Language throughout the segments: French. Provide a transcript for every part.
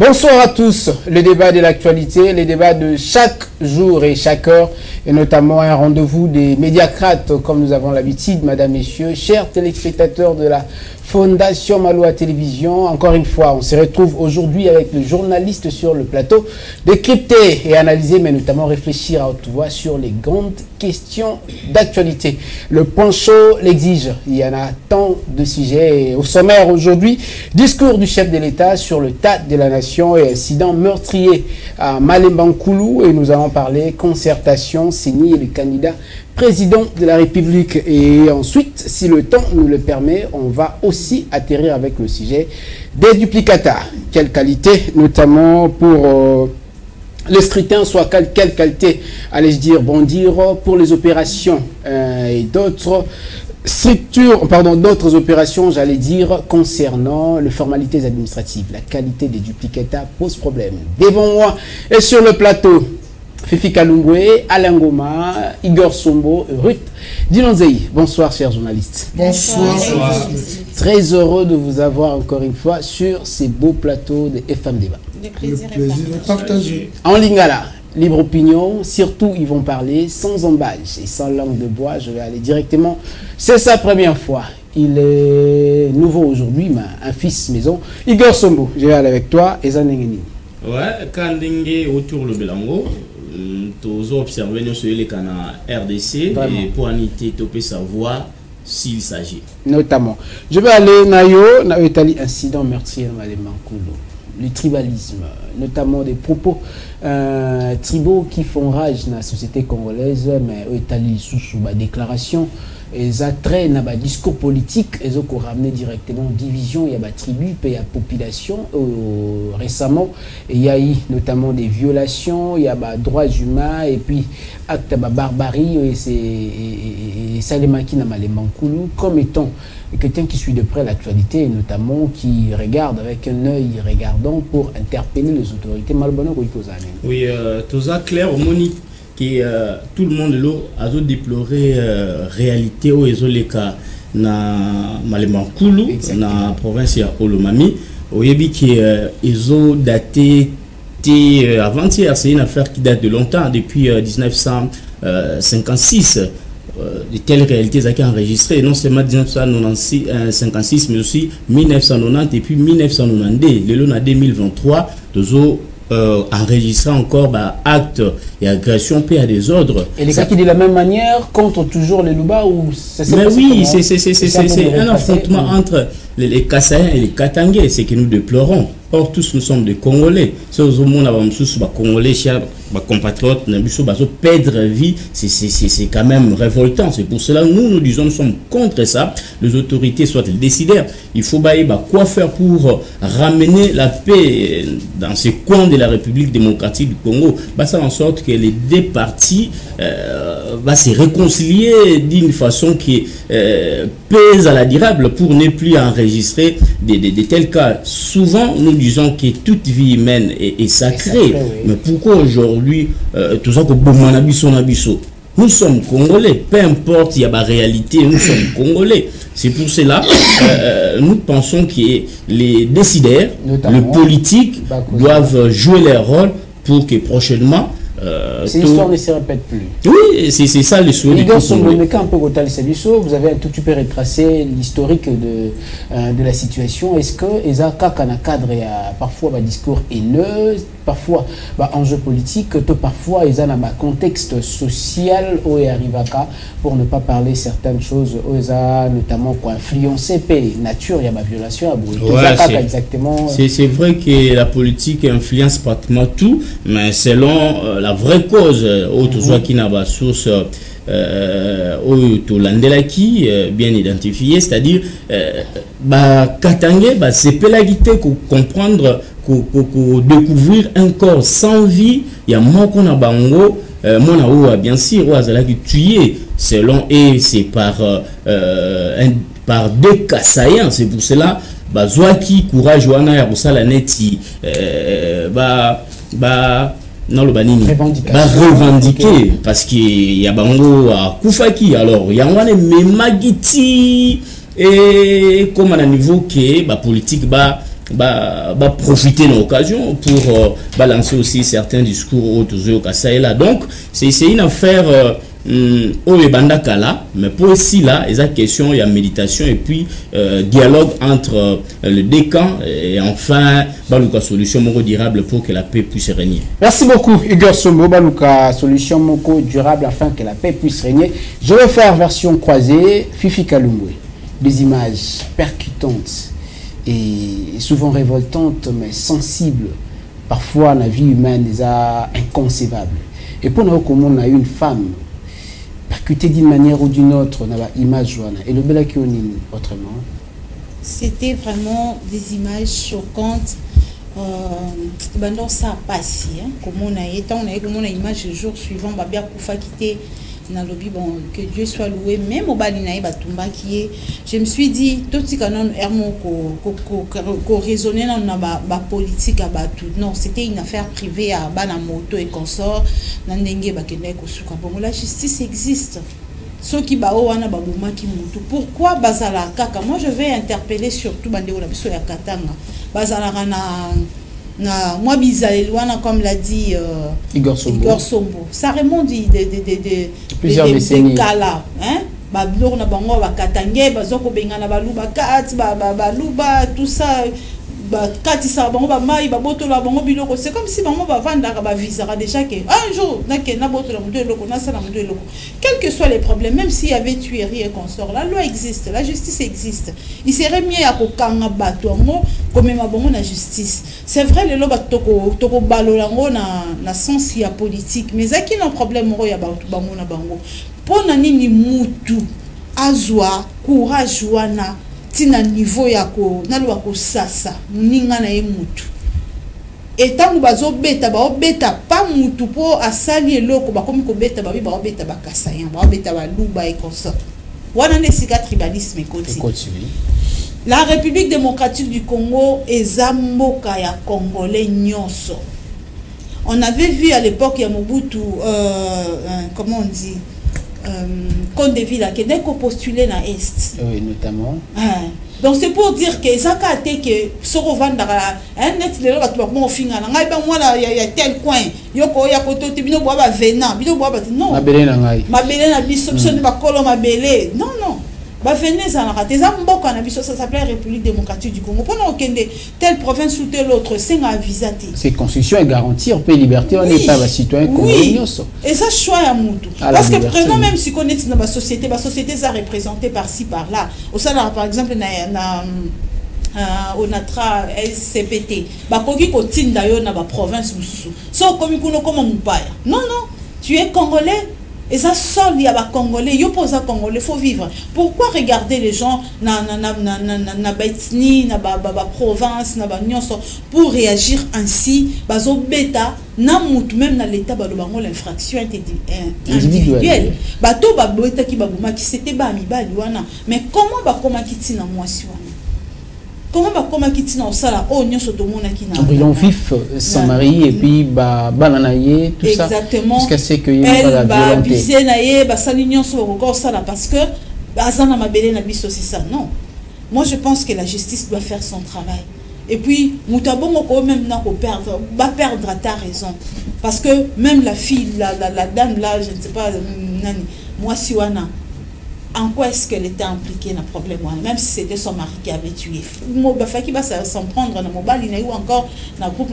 Bonsoir à tous. Le débat de l'actualité, les débats de chaque jour et chaque heure, et notamment un rendez-vous des médiacrates, comme nous avons l'habitude, mesdames, messieurs, chers téléspectateurs de la Fondation Maloa Télévision. Encore une fois, on se retrouve aujourd'hui avec le journaliste sur le plateau, décrypter et analyser, mais notamment réfléchir à haute voix sur les grandes questions d'actualité. Le point chaud l'exige. Il y en a tant de sujets. Et au sommaire aujourd'hui, discours du chef de l'État sur le tas de la nation et incident meurtrier à Malemba-Nkulu. Et nous allons parler concertation, signer le candidat président de la République. Et ensuite, si le temps nous le permet, on va aussi atterrir avec le sujet des duplicata. Quelle qualité, notamment pour le scrutin, soit quelle qualité, allais-je dire, bondir pour les opérations et d'autres structures, pardon, d'autres opérations, j'allais dire, concernant les formalités administratives. La qualité des duplicata pose problème. Devant moi et sur le plateau, Fifi Kalungwe, Alain Goma, Igor Sombo, Ruth Dinonzei. Bonsoir, chers journalistes. Bonsoir. Très heureux de vous avoir encore une fois sur ces beaux plateaux de FM Débat. Le plaisir est partagé. En Lingala, libre opinion, surtout ils vont parler sans embâche et sans langue de bois. Je vais aller directement. C'est sa première fois. Il est nouveau aujourd'hui, mais un fils maison. Igor Sombo, je vais aller avec toi. Et Zanengeni. Ouais, quand autour le Belango. Tous observer nous sur les canaux RDC. Vraiment. Et pour aniter topé savoir s'il s'agit. Notamment. Je vais aller Nayo, na Italie incident meurtrier dans Malemba-Nkulu. Le tribalisme, notamment des propos tribaux qui font rage dans la société congolaise, mais au Italie sous ma déclaration, ils attraient dans le discours politique, ils ont ramené directement division, il y a la tribu, il y a la population. Récemment, il y a eu notamment des violations, il y a les droits humains, et puis actes de barbarie, et ça les maquille dans Malemba-Nkulu, comme étant quelqu'un qui suit de près l'actualité, et notamment qui regarde avec un œil regardant pour interpeller les autorités. Oui, tout ça clair, au monique. Tout le monde a déploré réalité au Ezoleka na Malemba-Nkulu na province ya Olomami oyebi qui ils ont daté avant-hier. C'est une affaire qui date de longtemps, depuis 1956. De telles réalités ont été enregistrées non seulement 1956 mais aussi 1990 et puis 1992. Le long à 2023 enregistrer encore actes et agressions paix à des ordres. Et les cas qui de la même manière contre toujours les Louba ou mais oui, c'est un affrontement entre les Kassaïens et les Katangais, c'est que nous déplorons. Or tous nous sommes des Congolais. Si au monde avons tous Congolais, chers compatriotes, perdre vie, c'est quand même révoltant. C'est pour cela que nous disons nous sommes contre ça. Les autorités soient décideurs. Il faut quoi faire pour ramener la paix dans ces coins de la République démocratique du Congo. Ça en sorte que les deux parties se réconcilier d'une façon qui pèse à la durable pour ne plus enregistrer de tels cas. Souvent nous disons que toute vie humaine est sacrée. Oui. Mais pourquoi aujourd'hui tout ça que nous sommes Congolais, peu importe il y a la réalité, nous sommes Congolais. C'est pour cela nous pensons que les décideurs, le politique doivent jouer leur rôle pour que prochainement cette histoire ne se répète plus. Oui, c'est ça le souhait. Vous avez un tout petit peu retracé l'historique de la situation. Est-ce que Ezaka dans cadre parfois un discours haineux, parfois enjeu politique, parfois ils ont un contexte social où il arrive pour ne pas parler certaines choses, notamment quoi influencer nature, il y a ma violation à bout. Exactement. C'est vrai que la politique influence pratiquement tout, mais selon la vraie cause, autre qui n'a pas source qui bien identifié, c'est-à-dire Katangé, c'est pélaguité comprendre découvrir un corps sans vie. Il y a moins qu'on a bango mon bien sûr qui tué selon et c'est par deux Kassaïens. C'est pour cela qui courage wana ya busala neti non le banini revendiquer parce qu'il y a bango à Koufaki. Alors il y a un magiti et comme à un niveau qui est politique profiter de l'occasion pour balancer aussi certains discours autour de ça et là. Donc, c'est une affaire au Bandakala, mais pour aussi là, il y a question, il y a méditation et puis dialogue entre les deux camps et enfin, Baluka solution moko durable pour que la paix puisse régner. Merci beaucoup, Igor Sombo. Baluka solution moko durable afin que la paix puisse régner. Je vais faire version croisée, Fifi Kalumbwe. Des images percutantes et souvent révoltantes, mais sensibles. Parfois, la vie humaine est inconcevable. Et pour nous, comme on a une femme percutée d'une manière ou d'une autre, on a l'image et le Belakionine autrement. C'était vraiment des images choquantes. Dans ça passe, comme on a été, on a image le jour suivant, bien Koufa quitter. Bon, que Dieu soit loué, même au Balinaï Batumba qui est, je me suis dit, tout ce qu'on raisonnait dans la politique à Batou. Non, c'était une affaire privée à Banamoto et consort. La justice existe. Ceux qui baowana babuma qui mutu. Pourquoi Bazala Kaka? Moi je vais interpeller surtout Bandeo la biso ya Katanga. Bazala na moi bizalelwana comme l'a dit Igor Sombo. Ça remonte plusieurs décennies. Kala, hein? Bablor na bango ba Katangé, bazoko benga na baluba kat, baluba tout ça. C'est comme si maman va vendre visa déjà que un jour quels que soient les problèmes, même s'il y avait tuerie et consort, la loi existe, la justice existe. Il serait mieux à kokanga bato comme ma bongo na justice. C'est vrai le loba toko balolango na sens ya politique, mais ça qui n'a problème ro ya bato bango na bango. Pona nini mutu azwa courage wana tina niveau yako nalwa ko sasa ninga na mutu etangu bazo beta ba obeta pa mutu po asali eloko ba komi ko beta ba obeta ba kasayan ba obeta ba luba et consort wana ne sika tribalisme continue. La République démocratique du Congo ezamboka ya congolais nyonso. On avait vu à l'époque ya Mobutu comment on dit Côte de Ville qui dès qu'on postulait dans l'Est. Oui, notamment. Donc c'est pour dire que ça a été que ce revendra un net de l'autre mon finga ngai ba moi il y a tel coin yoko ya koto tibino boba venant bino boba non mabele na biso de ba kolo mabele non ba venez ça raté ça mboko na biso ça s'appelle République démocratique du Congo pendant aucune telle province ou telle autre c'est un visité c'est constitution et garantir paix liberté on n'est pas citoyen congolais et ça choix à mutu parce que prenons même si on est dans la société ça représentée par ci par là au sein par exemple onatra SCPT bakoki kotinda yo na ba province mususu so komi kuno comme mupaya non tu es congolais. Et ça sort il y a des Congolais, il pose à Congolais, faut vivre. Pourquoi regarder les gens na Baitni, na province, na nyonso pour réagir ainsi, bazo beta na mutu même na l'état ba lobango l'infraction individuelle. Bato ba beta ki babuma ki c'était ba mibali wana. Mais comment ba koma kiti na mwasi wana? Comment va comment quitter dans ça là oh nyonso to mona ki na brillant vif sans mari et puis bananaye tout ça exactement parce que c'est que il y a la violence bisenaye ba sali nyonso encore ça là parce que azana mabele na biso c'est ça non moi je pense que la justice doit faire son travail et puis mutabongo ko même na ko perdre à ta raison parce que même la fille la dame là je ne sais pas nani moi si wana en quoi est-ce qu'elle était impliquée dans le problème, même si c'était son mari qui avait tué. Qui va s'en prendre dans mobile, il y a eu encore dans le groupe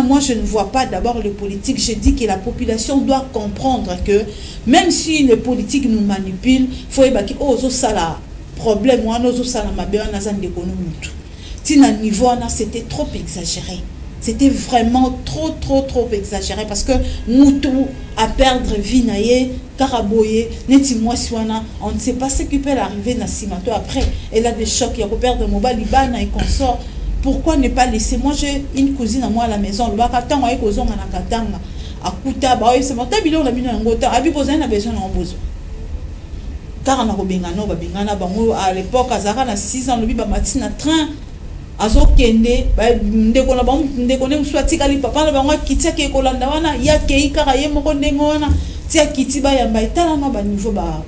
moi je ne vois pas d'abord le politique. Je dis que la population doit comprendre que même si les politiques nous manipulent, il faut évacuer ça là problème, ça niveau c'était trop exagéré. C'était vraiment trop exagéré parce que Moutou à perdre vie naïe, Karaboye, Netimouaswana, on ne sait pas ce qui peut arriver dans Simato après. Elle a des chocs, il y a perdre Moba, Libana et consort. Pourquoi ne pas laisser? Moi j'ai une cousine à moi à la maison, le Bakatang avec Ozon à Nakatanga, à Kouta, c'est mon tabilon, la bino ngota, Abibozan a besoin d'un besoin. Car on a Robingano, Babingana, Bango, à l'époque, à Zara, à 6 ans, le Biba Matina, train. Azo kende ndeko na bango ndeko ne mswati kali papa na bango kitia ke kolanda wana ya ke ikara ye moko ndengo wana tia kitiba ya mbaitala na ba niveau ba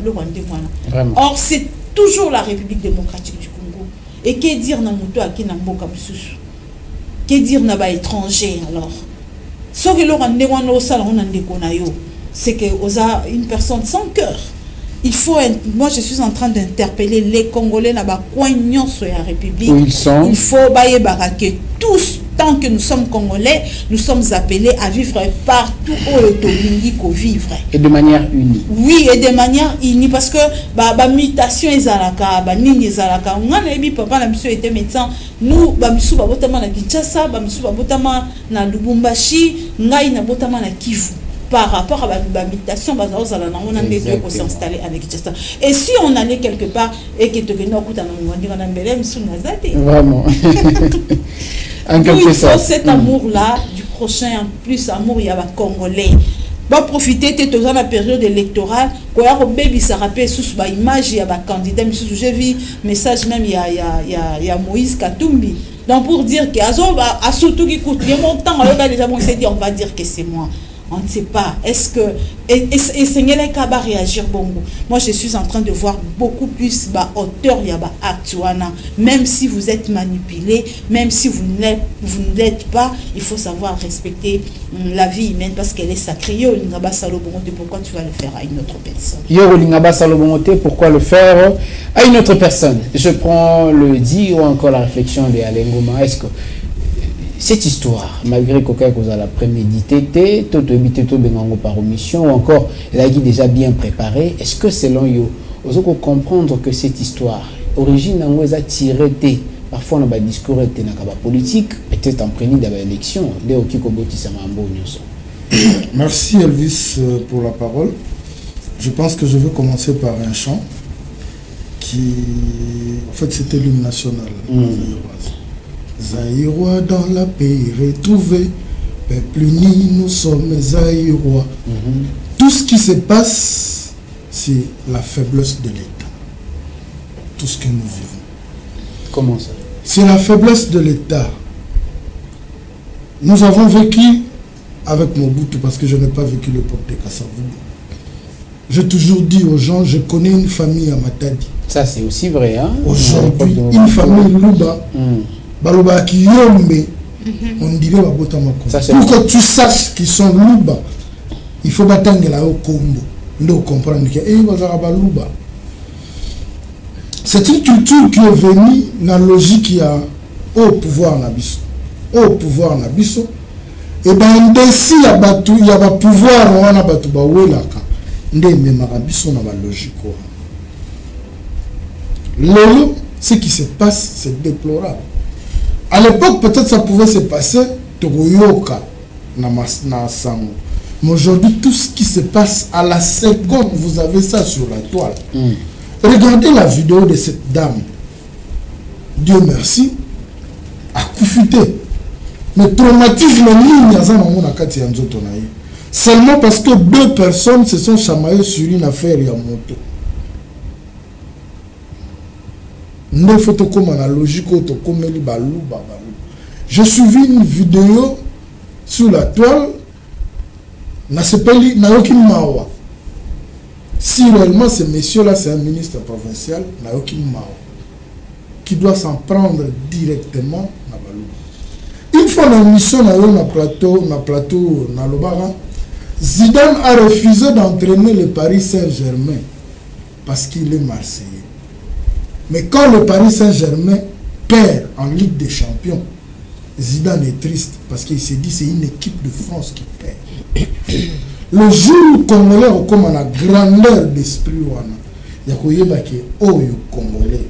lo wande mwana. Or c'est toujours la République démocratique du Congo Et que dire na moto aki na mboka mususu? Que dire na ba étranger alors? Ce que l'on a ndeko sala on ndeko na yo, c'est que oza une personne sans cœur. Il faut, moi je suis en train d'interpeller les Congolais na ba coignon sur la République. Où ils sont. Il faut bailler barake tous, tant que nous sommes Congolais, nous sommes appelés à vivre partout où l'autonomie qu'on vivre. Et de manière unie. Oui, et de manière unie, parce que mutation ezalaka, nini ezalaka. On a dit papa la monsieur était médecin. Nous bamisu babotama na Kinshasa, bamisu babotama na Lubumbashi, ngai na botama na Kivu. Par rapport à la mutation, on a des pour s'installer avec Kinshasa. Et si on allait quelque part et que tu vraiment. Il faut cet amour-là du prochain, plus amour, il y a les Congolais. Va profiter de la période électorale, quand il y a rappelé sous la image, il y a des candidats, j'ai vu message même, il y a Moïse Katumbi. Donc pour dire que surtout qui coûte les montants, on va dire que c'est moi. On ne sait pas. Est-ce que... Et Seigneur Kaba réagir bongo. Moi, je suis en train de voir beaucoup plus hauteur yaba actuana. Même si vous êtes manipulé, même si vous ne l'êtes pas, il faut savoir respecter la vie humaine parce qu'elle est sacrée. Yo Lingaba Salobongote, pourquoi tu vas le faire à une autre personne? Yo Lingaba Salobongote, pourquoi le faire à une autre personne? Je prends le dit ou encore la réflexion de Alengoma. Est-ce que cette histoire, malgré que la prémédité, tout habité tout bengango par omission, ou encore elle a déjà bien préparé, est-ce que selon vous, vous pouvez comprendre que cette histoire, origine nango a tiré parfois on a des discours politique, peut-être en prélude de l'élection, Merci Elvis pour la parole. Je pense que je veux commencer par un chant qui, en fait, c'était l'hymne national. Zaïrois dans la pays retrouvé, peuple uni, nous sommes Zaïrois. Tout ce qui se passe, c'est la faiblesse de l'État. Tout ce que nous vivons. Comment ça? C'est la faiblesse de l'État. Nous avons vécu avec Mobutu, parce que je n'ai pas vécu l'époque de Kasavubu. J'ai toujours dit aux gens, je connais une famille à Matadi. Ça c'est aussi vrai, hein? Aujourd'hui, une famille Luba. Baloba qui yombe, on dirait Babotama. Pour que tu saches qu'ils sont Luba, il faut battre là au Combo. Nous comprendre que Luba. C'est une culture qui est venue dans la logique qui a au pouvoir Nabiso. Au pouvoir Nabiso. Et bien, d'ici, il y a un pouvoir, on a battu Bawelaka. Ndé Marabiso dans la logique. Lolo, ce qui se passe, c'est déplorable. À l'époque, peut-être ça pouvait se passer, Togoyoka, na Sango. Mais aujourd'hui, tout ce qui se passe à la seconde, vous avez ça sur la toile. Regardez la vidéo de cette dame. Dieu merci, a coufité. Mais traumatisme seulement parce que deux personnes se sont chamaillées sur une affaire et à moto. Je suivi une vidéo sur la toile. Si réellement ce monsieur-là, c'est un ministre provincial, qui doit s'en prendre directement. Une fois dans l'émission, dans le plateau, Zidane a refusé d'entraîner le Paris Saint-Germain parce qu'il est Marseillais. Mais quand le Paris Saint-Germain perd en Ligue des Champions, Zidane est triste parce qu'il s'est dit c'est une équipe de France qui perd. Le jour où Congolais ont comme la grandeur d'esprit, il y a Congolais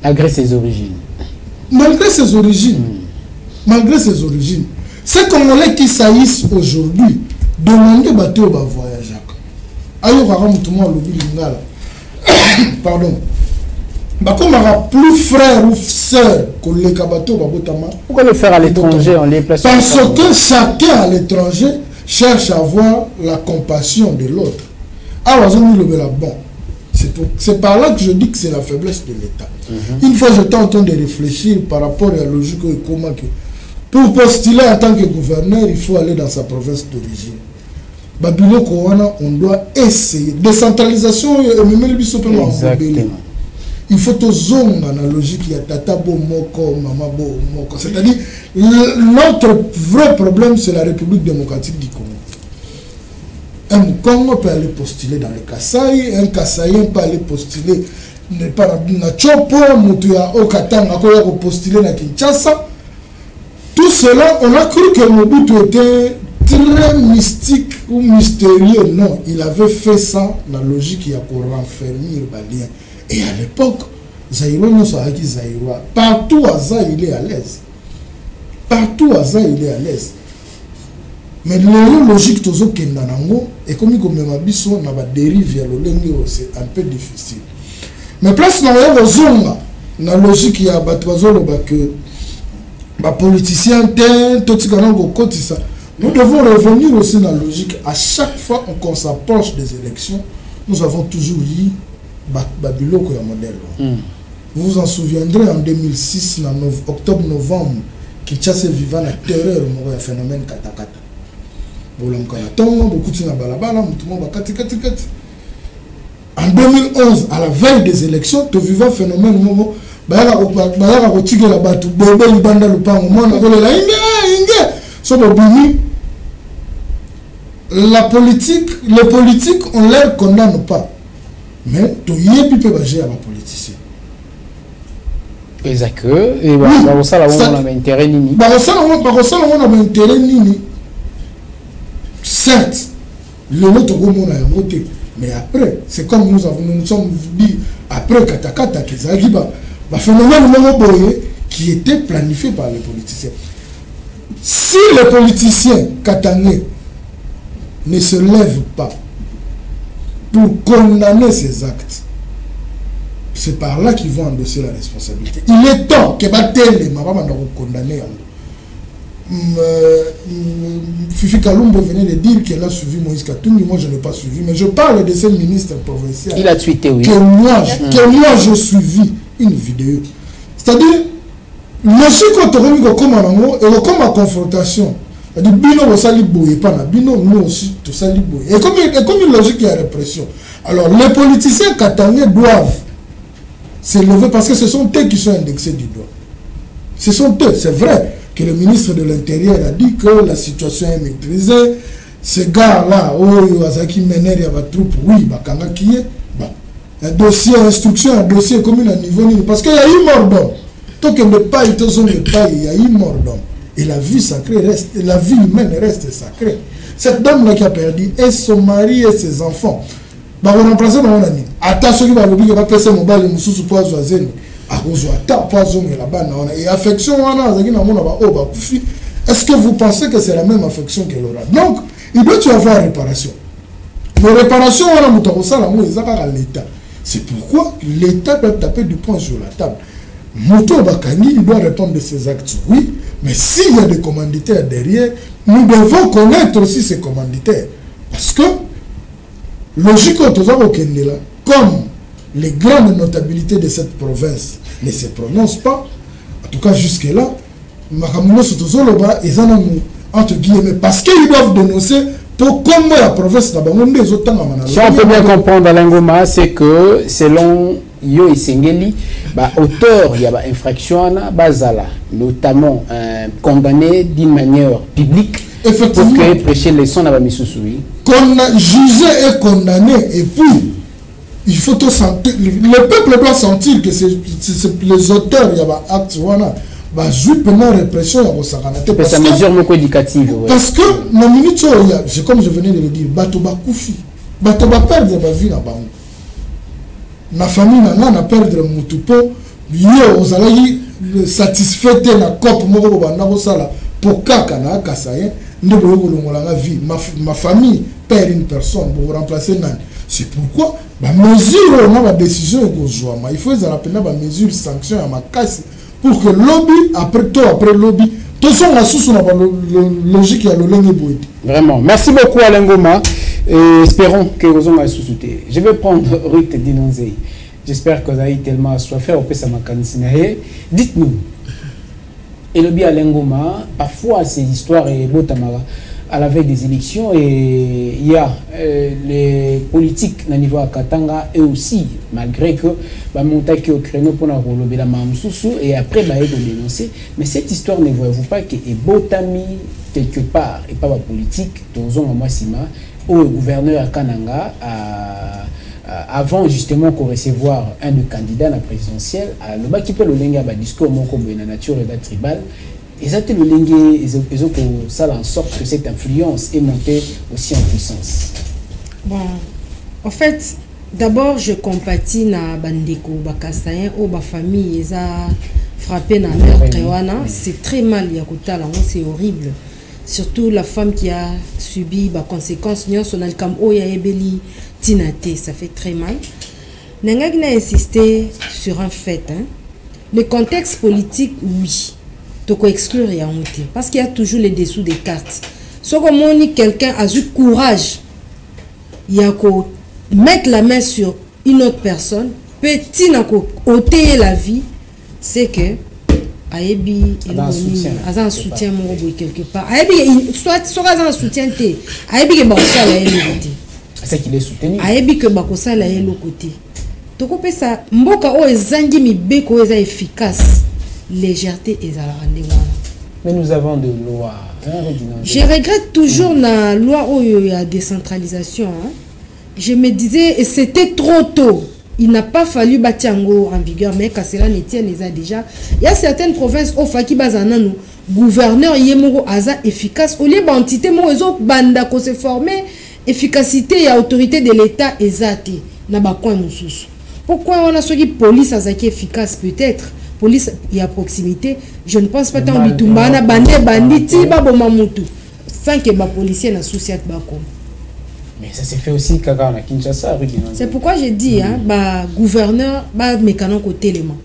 malgré ses origines. Malgré ses origines. Malgré ses origines. Ces Congolais qui saillissent aujourd'hui, demandez bateau au voyage. Pardon. Comme plus frère ou sœur que les Kabato Babotama. Pourquoi le faire à l'étranger en les plaçant? Parce que chacun à l'étranger cherche à avoir la compassion de l'autre. Alors, bon. C'est par là que je dis que c'est la faiblesse de l'État. Une fois, j'étais en train de réfléchir par rapport à la logique et comment que pour postuler en tant que gouverneur, il faut aller dans sa province d'origine. Babylone, on doit essayer. Décentralisation, exactement. il faut te zonga na logique ya tata bo moko mama bo moko, c'est-à-dire notre vrai problème c'est la République démocratique du Congo. Un Congo peut aller postuler dans le Kasaï, un Kasaïen peut aller postuler pas na Chopo, Mutuya Okatanga ko postuler na Kinshasa. Tout cela, on a cru que Mobutu était très mystique ou mystérieux. Non, il avait fait ça dans la logique pour renfermer le Balien. Et à l'époque, Zaïrois ne savait qui Zaïrois. Partout à Zaï, il est à l'aise. Partout à Zaï, il est à l'aise. Mais la logique de ce qu'il y a, et comme il y a des dérives, c'est un peu difficile. Mais place dans la logique, il y a que les politiciens, nous devons revenir aussi dans la logique. À chaque fois qu'on s'approche des élections, nous avons toujours eu Babylone comme modèle. Vous vous en souviendrez en 2006, en octobre-novembre, Kinshasa vivant la terreur, le phénomène katakata. En 2011, à la veille des élections, tu vivais un phénomène la politique, les politiques, on ne les condamne pas. Mais tu y es plus bagé à la politicien. Exact. Et ça, on a intérêt nini. Certes, le nôtre a voté. Mais après, c'est comme nous sommes dit, après Katakata, phénomène qui était planifié par les politiciens. Si les politiciens katangais ne se lèvent pas pour condamner ces actes, c'est par là qu'ils vont endosser la responsabilité. Il est temps que Batel maman condamner. Fifi Kalumbo venait de dire qu'elle a suivi Moïse Katumbi. Moi je n'ai pas suivi, mais je parle de ce ministre provincial. Il a tweeté, oui. Que moi j'ai suivi une vidéo. C'est-à-dire, monsieur quand on remet comme et comme ma confrontation, c'est-à-dire bino au sali boye pas na bino nous aussi tout sali boye. Et comme une logique il y a répression. Alors les politiciens katangais doivent se lever parce que ce sont eux qui sont indexés du doigt. Ce sont eux, c'est vrai que le ministre de l'Intérieur a dit que la situation est maîtrisée. Ces gars-là, qui menèrent les troupes, oui, qui est. Un dossier, instruction, un dossier commune à niveau. Parce qu'il y a eu mort d'homme. Tant qu'il n'y a pas eu il y a eu mort d'homme. Et la vie sacrée reste, la vie humaine reste sacrée. Cette dame-là qui a perdu, et son mari et ses enfants. On va remplacer dans mon ami. Attention, il va l'oublier, il va passer mon bal et mon sous poids oiseau. Et affection, est-ce que vous pensez que c'est la même affection qu'elle aura? Donc, il doit y avoir réparation. Mais réparation, c'est pourquoi l'État doit taper du poing sur la table. Moto Bakani, il doit répondre de ses actes, oui, mais s'il y a des commanditaires derrière, nous devons connaître aussi ces commanditaires. Parce que, logiquement, comme les grandes notabilités de cette province ne se prononcent pas, en tout cas jusque-là, entre guillemets, parce qu'ils doivent dénoncer pour comment la province n'a pas des autant. Si on peut bien comprendre, Alain Goma, c'est que selon Yo Isengeli, auteur, il y a une infraction, notamment condamné d'une manière publique. Effectivement. Pour que prêcher les sons à la Missousoui. Jugé et condamné, et puis. Il faut tout sentir, le peuple doit sentir que c'est les auteurs, il y a un acte, jouer pendant la répression, il y a sa mesure éducative. Parce que, dans la minute, c'est comme je venais de le dire, Batoba Koufi, Batoba perdre ma vie là-bas. La famille n'a perdre mon tupo, yo, vous allez satisfaire la COP, pour Kaka, na Kasayen, ma famille perd une personne pour remplacer Nan. C'est pourquoi la mesure, on a la décision il faut appeler la mesure sanction à ma casse pour que lobby, après lobby, tout ça, on a sous la logique à l'olé. Vraiment. Merci beaucoup Alain Goma. Espérons que vous avez sous-souté. Je vais prendre Ruth Dinonzé. J'espère que vous avez tellement soifé au PSA Makansinae. Dites-nous, et le bien Alain Goma, parfois ces histoires et l'autre à la veille des élections, et il y a les politiques au niveau à Katanga, et aussi, malgré que monter au créneau pour la et après dénoncer. Mais cette histoire, ne voyez-vous pas qu'elle est botami quelque part, et pas la politique, dans un moment au gouverneur à Kananga, avant justement qu'on recevoir un des candidats à la présidentielle, le bas qui peut le lenga discours mon comme la nature et la tribal, ils ont le lenga, ils ont ça en sorte que cette influence est montée aussi en puissance. Bon, en fait, d'abord je compatis na bandeko bakasayen ou ba famille ils a frappé na meurtre wana, c'est très mal yakota là, c'est horrible. Surtout la femme qui a subi les conséquences ça fait très mal. Nengag n'a insisté sur un fait. Le contexte politique, oui. Tu peux exclure parce qu'il y a toujours les dessous des cartes. Si quelqu'un a eu courage, il y a qu'à mettre la main sur une autre personne, petit n'a qu'à ôter la vie, c'est que Aebi un soutien quelque part. Aebi soit un soutien té. Aebi que bakosa la côté. C'est qu'il est soutenu. Aebi que bakosa la côté. To kopé ça mboka o ezangi mibeko eza efficace. Légèreté ezala ndengwana. Mais nous avons de lois. Je regrette toujours la loi où il y a décentralisation. Je me disais et c'était trop tôt. Il n'a pas fallu batiango en vigueur, mais quand cela n'était déjà. Il y a certaines provinces au Faki Bazanano, gouverneur Yemoro Aza efficace. Au lieu d'entité, mozo banda ko se former, efficacité et autorité de l'État ezate. N'a quoi moussous. Pourquoi on a ce qui police azaki efficace peut-être? Police y a proximité. Je ne pense pas tant bitumbana bande banditi babomamutu. Fin que ba policier na souciat bako. Mais ça s'est fait aussi à Kinshasa. C'est pourquoi j'ai dit, gouverneur, mécanon côté élément.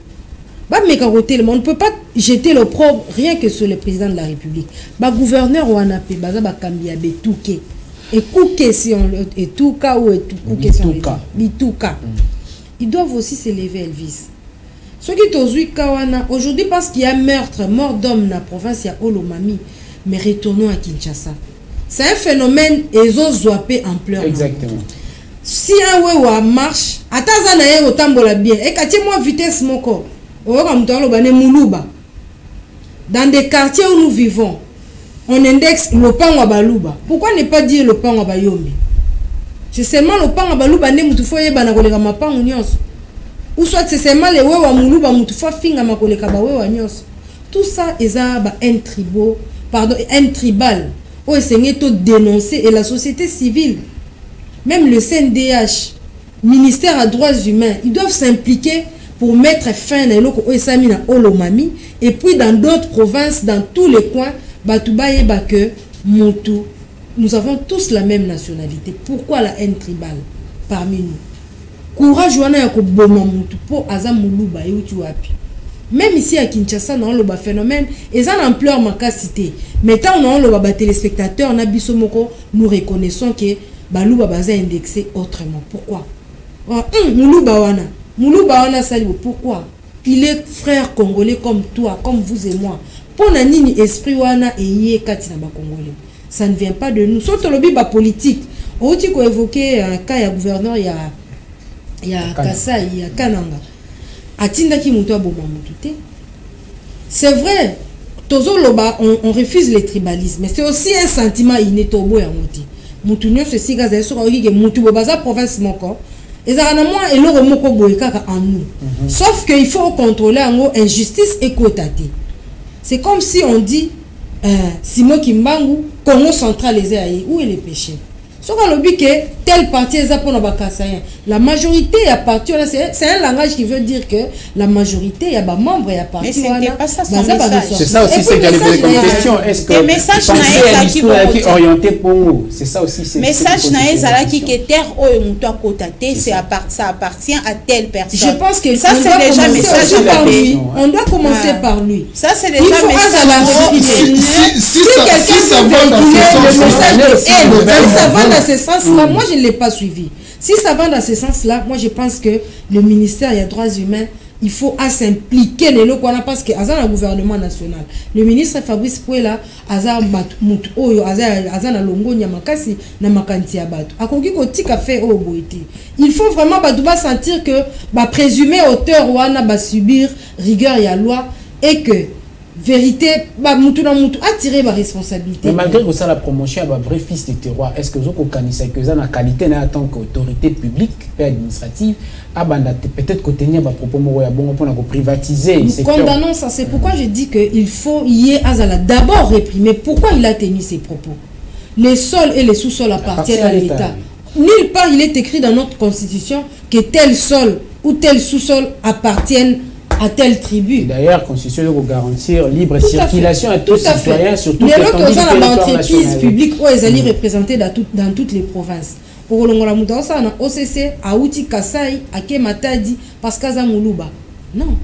On ne peut pas jeter l'opprobre rien que sur le président de la République. Gouverneur ou anapé, kambia betouké. Et kouké si on et tout cas ou et tout kouké si on ils doivent aussi s'élever Elvis. Ce qui est kawana aujourd'hui parce qu'il y a meurtre, mort d'homme dans la province, il y a Olomami, mais retournons à Kinshasa. C'est un phénomène et ils ont zoapé en pleurs. Exactement. Si un wewa marche, atazana au tambola bien. Et quand tu moi vitesse mon corps, dans des quartiers où nous vivons, on indexe le pan wa baluba. Pourquoi ne pas dire le pan wa bayombi? C'est seulement le pan wa baluba ne mutufoye banakoleka mapan nyos. Ou soit c'est seulement les wewa muluba mutufa finga makoleka ba wewa nyos. Tout ça est un tribal. Où essayer de dénoncer et la société civile, même le CNDH, ministère des droits humains, ils doivent s'impliquer pour mettre fin à l'Olomami et puis dans d'autres provinces, dans tous les coins, nous avons tous la même nationalité. Pourquoi la haine tribale parmi nous? Courage pour Azamuluba et Utuapi. Même ici à Kinshasa, on a le phénomène, et ça l'ampleur ma cité. Mais tant on a le téléspectateur, nous reconnaissons que Balouba Baza indexé autrement. Pourquoi? Pourquoi? Il est frère congolais comme toi, comme vous et moi. Pour nani esprit wana et yé katina ba congolais. Ça ne vient pas de nous. Surtout le biba politique. On dit qu'on évoquait un cas, il y a gouverneur, il y a Kassai, il y a Kananga. C'est vrai, on refuse les tribalismes, mais c'est aussi un sentiment inné. Sauf qu'il faut contrôler injustice et quotaté. C'est comme si on dit Simon Kimbangu, Congo centralisé, où est le péché? Tel parti est pour la majorité a parti, c'est un langage qui veut dire que la majorité il y a des membres et a parti. Mais c'est pas ça son message. C'est ça aussi c'est j'allais poser comme question. Est-ce que le message qui orienté pour nous? C'est ça aussi c'est message naezala qui que terre oyo muto akotate ça appartient à telle personne. Je pense que ça c'est déjà message par lui. On doit commencer par lui. Ça c'est déjà message. Si ça va dans ce sens-là, moi je ne l'ai pas suivi. Si ça va dans ce sens-là, moi je pense que le ministère des droits humains il faut s'impliquer les locaux parce que azana gouvernement national. Le ministre Fabrice Pouela aza mutu oyo azana longonya makasi na makanti ya bato. Akoki ko tika fait au boité. Il faut vraiment bato ba sentir que ba présumer auteur wana ba subir rigueur ya loi et que vérité ba mutu na mutu attirer ba responsabilité. Mais malgré que ça la promotion ba vrai fils de terroir, est-ce que vous connaissez que ça na qualité na tant qu'autorité publique et administrative abanda peut-être que tenir ba propos mo ya bon pour privatiser le secteur. Condamnons ça, c'est pourquoi je dis que il faut y azala d'abord réprimer. Pourquoi il a tenu ses propos? Les sols et les sous-sols appartiennent à l'État. Nulle part il est écrit dans notre constitution que tel sol ou tel sous-sol appartiennent à telle tribu. D'ailleurs, la Constitution doit garantir libre circulation à tous les citoyens sur toute l'étendue du territoire national. Les entreprises publiques où elles allaient représenter dans toutes les provinces. Pour le moment, OCC, Aouti, Kassai, Ake Matadi, parce qu'Aza Moulouba. Non.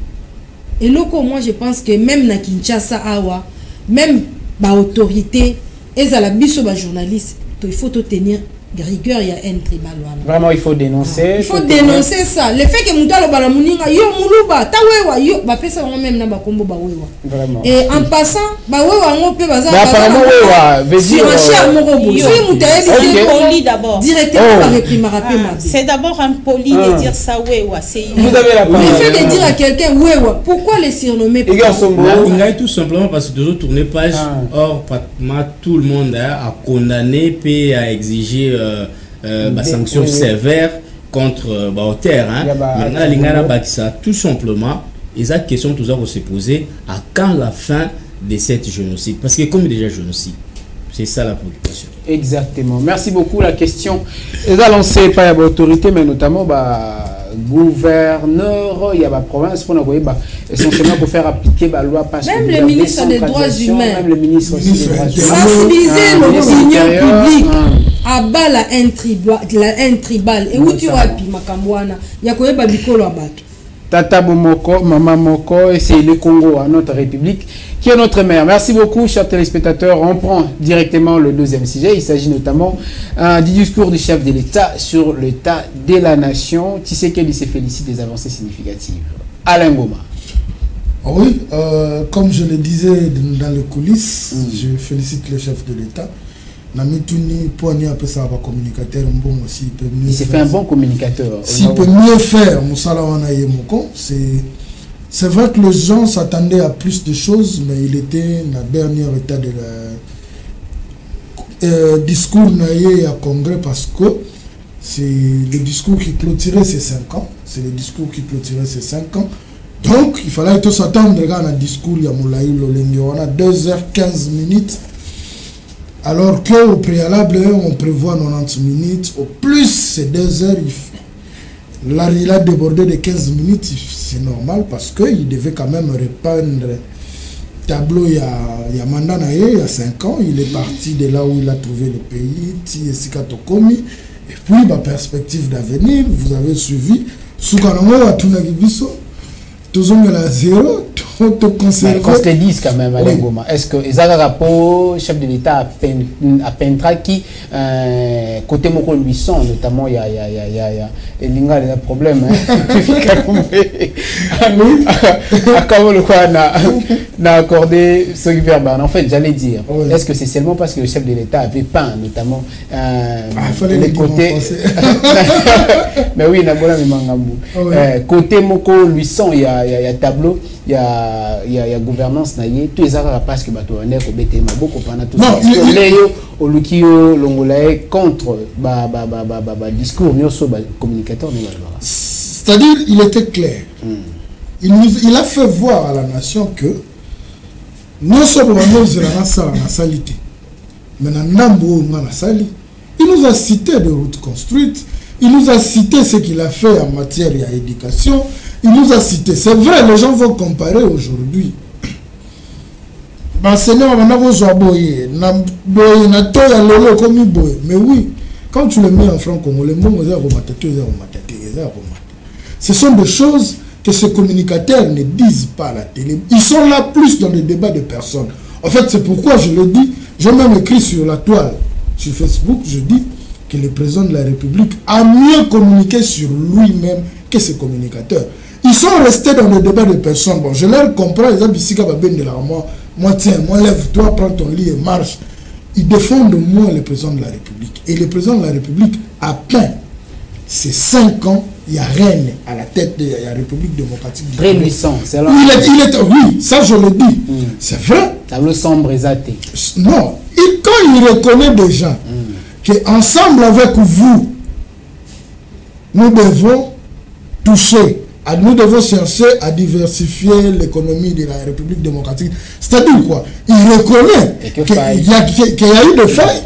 Et loko, moi je pense que même na Kinshasa, Awa, même ma autorité, et à la biso journaliste, il faut tenir rigueur, il y a un tribal. Vraiment, il faut dénoncer. Il faut dénoncer ça. Le fait que Moutalo Balamuninga, yo Moulouba, Tawewa, yo, bah, ça va même na Bakombo Bawewa. Vraiment. Et en passant, Bawewa, on peut baza. Mais apparemment, Wewa, sur un cher Morobo. C'est poli d'abord. Directement par réprimar. C'est d'abord impoli de dire ça, Wewa. Vous avez la parole. Le fait de dire à quelqu'un, Wewa, pourquoi les surnommer? Tout simplement parce que toujours tourner page. Or, pratiquement tout le monde a condamné et a exigé sanctions sévères contre Baoter. Maintenant, l'Ingana Bakissa, tout simplement, ils ont question toujours à se poser à quand la fin de cette génocide. Parce que comme déjà génocide, c'est ça la préoccupation. Exactement. Merci beaucoup. La question est lancée par l'autorité, mais notamment gouverneur, il y a la province pour nous essentiellement pour faire appliquer la loi. Même le ministre des droits humains, même le ministre aussi des droits humains, sensibiliser l'opinion publique à bas la haine tribale et où tu as pi makambwana il y a quoi babikolo abato Tata Bomoko, Maman Moko, et c'est le Congo, à notre République, qui est notre mère. Merci beaucoup, chers téléspectateurs. On prend directement le deuxième sujet. Il s'agit notamment du discours du chef de l'État sur l'état de la nation. Tshisekedi se félicite des avancées significatives. Alain Goma. Oui, comme je le disais dans les coulisses, je félicite le chef de l'État. Namituni Poigny appelle ça un communicateur, bon aussi, il peut mieux. Il s'est fait un bon communicateur. S'il peut mieux faire, c'est vrai que les gens s'attendaient à plus de choses, mais il était dans le dernier état de la discours à Congrès parce que c'est le discours qui clôturait ces 5 ans. C'est le discours qui clôturait ces 5 ans. Donc, il fallait tout s'attendre à un discours, il y a 2h15 minutes. Alors qu'au préalable, on prévoit 90 minutes, au plus c'est 2 heures, là il a débordé de 15 minutes, c'est normal parce qu'il devait quand même reprendre tableau il y a mandat, il y a 5 ans, il est parti de là où il a trouvé le pays, et puis la perspective d'avenir, vous avez suivi, Soukanongo Atunagibiso, tous on est à 0. Qu'on se le dise quand même, Alain Goma. Est-ce que les rapport chef de l'État à Pentra qui côté mon condition, notamment il y a l'Inga des problèmes. Comment le quoi n'a accordé ce gouvernement. En fait, j'allais dire, est-ce que c'est seulement parce que le chef de l'État avait peint, notamment les côtés. Mais oui, Nabola Mangambou. Côté Moko 800, il y a tableau. Il y a gouvernance naïe tous les arabes parce que bateau on est au BT beaucoup pendant tout ça léo au lukio longolae contre discours nyoso communicateur c'est-à-dire il était clair il a fait voir à la nation que nous sommes la salité mais il nous a cité des routes construites, il nous a cité ce qu'il a fait en matière d'éducation. Il nous a cité, c'est vrai, les gens vont comparer aujourd'hui. Mais oui, quand tu le mets en franc congolais, ce sont des choses que ces communicateurs ne disent pas à la télé. Ils sont là plus dans les débats de personnes. En fait, c'est pourquoi je le dis, j'ai même écrit sur la toile, sur Facebook, je dis, que le président de la République a mieux communiqué sur lui-même que ses communicateurs. Ils sont restés dans le débat de personnes. Bon, je leur comprends, les Abissika Baben de la moi tiens, moi lève-toi, prends ton lit et marche. Ils défendent moins le président de la République. Et le président de la République a peint ces 5 ans, il y a Rennes à la tête de la République démocratique du Congo. C'est là. Oui, ça je le dis. C'est vrai. Tableau sombre et zaté. Non, quand il reconnaît déjà qu'ensemble avec vous, nous devons toucher, nous devons chercher à diversifier l'économie de la République démocratique. C'est-à-dire quoi? Il reconnaît qu'il y a eu des failles.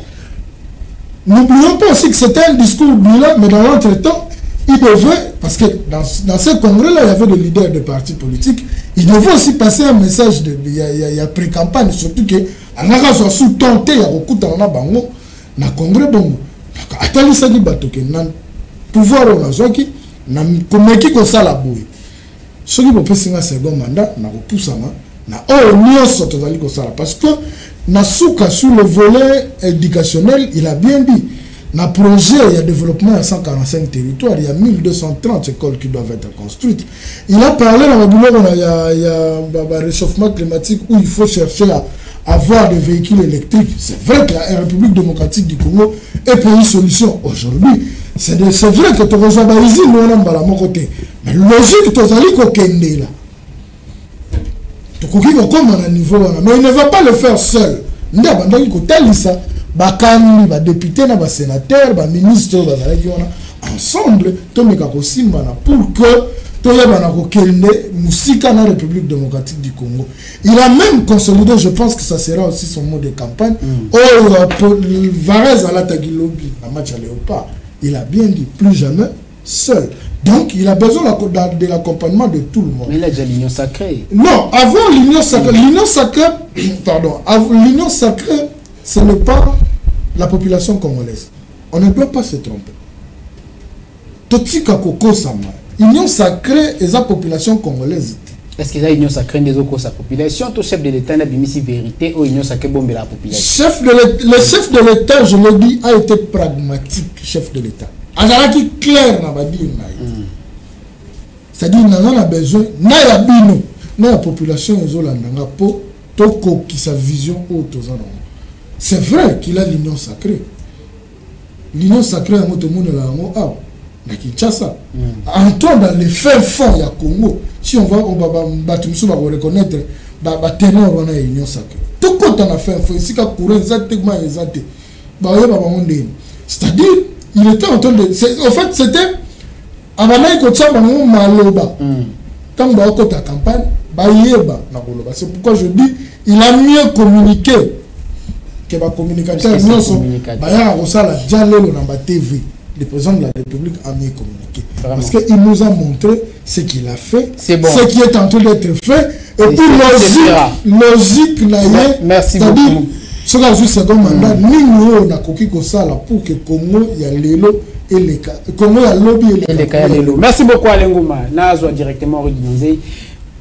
N'oublions pas aussi que c'était un discours bilan, mais dans l'entretemps, il devait, parce que dans ce congrès-là, il y avait des leaders de partis politiques, il devait aussi passer un message il y a pré-campagne, surtout que Anaka soit sous-tenté, il y a beaucoup de bango, dans le congrès, bon, attendez ça qui bateau, dans le pouvoir, on a zoki, dans le commerce qu'on s'est laboué. Ce qui peut passer un second mandat, on a repoussé, on a mis un sorte de parce que Nasuka sur le volet éducationnel, il a bien dit. Dans le projet, il y a développement à 145 territoires, il y a 1230 écoles qui doivent être construites. Il a parlé dans le boulot, il y a un réchauffement climatique où il faut chercher à avoir des véhicules électriques. C'est vrai que la République démocratique du Congo est pour une solution aujourd'hui. C'est vrai que tu rejoins ici, nous on a mon côté. Mais logique, tu as dit là. Mais il ne va pas le faire seul. Il a des députés, des sénateurs, des ministres, ensemble, pour que la République démocratique du Congo. Il a même consolidé, je pense que ça sera aussi son mot de campagne. Varese à la Tagilobi, la match à Léopard. Il a bien dit plus jamais seul. Donc, il a besoin de l'accompagnement de tout le monde. Mais il a déjà l'union sacrée. Non, avant l'union sacrée, l'union sacrée, ce n'est pas la population congolaise. On ne doit pas se tromper. Totika Koko Sama, l'union sacrée est la population congolaise. Est-ce qu'il y a l'union sacrée des autres sa population? Tout chef de l'État n'a pas mis vérité ou l'union sacrée bombe la population? Le chef de l'État, je le dis, a été pragmatique, chef de l'État. Azalaki clair na badi c'est-à-dire qu'on a besoin na ya bino na la population ezolanda po toko qui sa vision autre. C'est vrai qu'il a l'union sacrée. L'union sacrée à moto monde la ngo a na Kinshasa. Entend dans les fins fonds ya Congo. Si on va batumsu va reconnaître ba ténor on a l'union sacrée. Toko dans la fin fonds ici ka courir exactement exact. Ba yo ba monde. C'est-à-dire il était en train de... En fait, c'était... Quand on a ta campagne, c'est pourquoi je dis il a mieux communiqué que les communicateurs. Le président de la République a mieux communiqué. Parce qu'il nous a montré ce qu'il a fait, bon. Ce qui est en train d'être fait. Et puis logique, merci beaucoup. Ce qui a joué second mandat, nous on a coquille comme ça pour que Congo y a l'élo et les cas. Congo y a lobby et les cas. Merci beaucoup Alengoma. Nazo directement redinozé.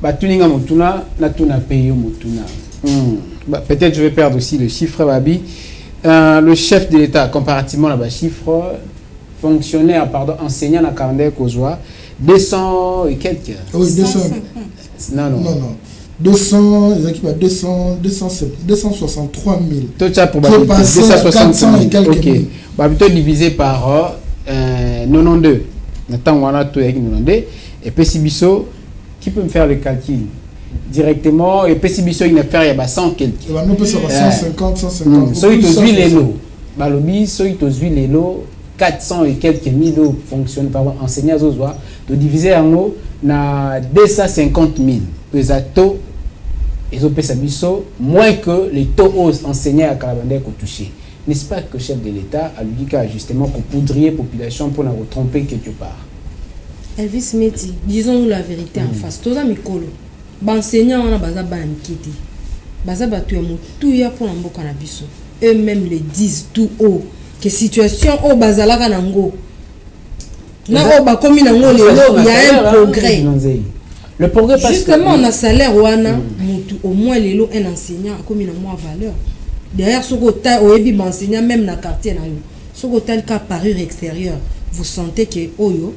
Batuninga motuna, natuna payo motuna. Peut-être je vais perdre aussi le chiffre Babi. Le chef de l'État comparativement à la chiffre fonctionnaire enseignant à Kandé Kozwa 200 et quelques. Oui, 200. Non. 263 000. Tout ça pour 260 000. Ok. Bah, plutôt divisé par 92. Maintenant, on a tout avec 92. Et Pessibiso, qui peut me faire le calcul directement? Et Pessibiso, il n'a fait 100 quelques. Il va nous passer 150, 150. Soy to huile les lots. Balobi, soy to huile les lots. 400 et quelques mille fonctionnent par enseignants aux oies. De diviser en haut, na 250 000. Les taux, ils ont payé moins que les taux enseignés à Kalabandé qu'on touché. N'est-ce pas que le chef de l'État a lui dit justement qu'on poudrier la population pour la retromper quelque part? Elvis Meti, disons-nous la vérité en face. Tous les mikolo, enseignants on a baza bankiti, baza batu ya mutu ya pour l'amboka na biso. Eux-mêmes les disent tout haut que situation au bazalaka nango. Na o ba komi nango lelo, il y a un progrès. Le progrès parce justement on a salaire wana mutu au moins lelo un enseignant comme une moins valeur. Derrière ce côté au ebi enseignant même na quartier na yo. ce tel cas parure extérieure, vous sentez que Oyo,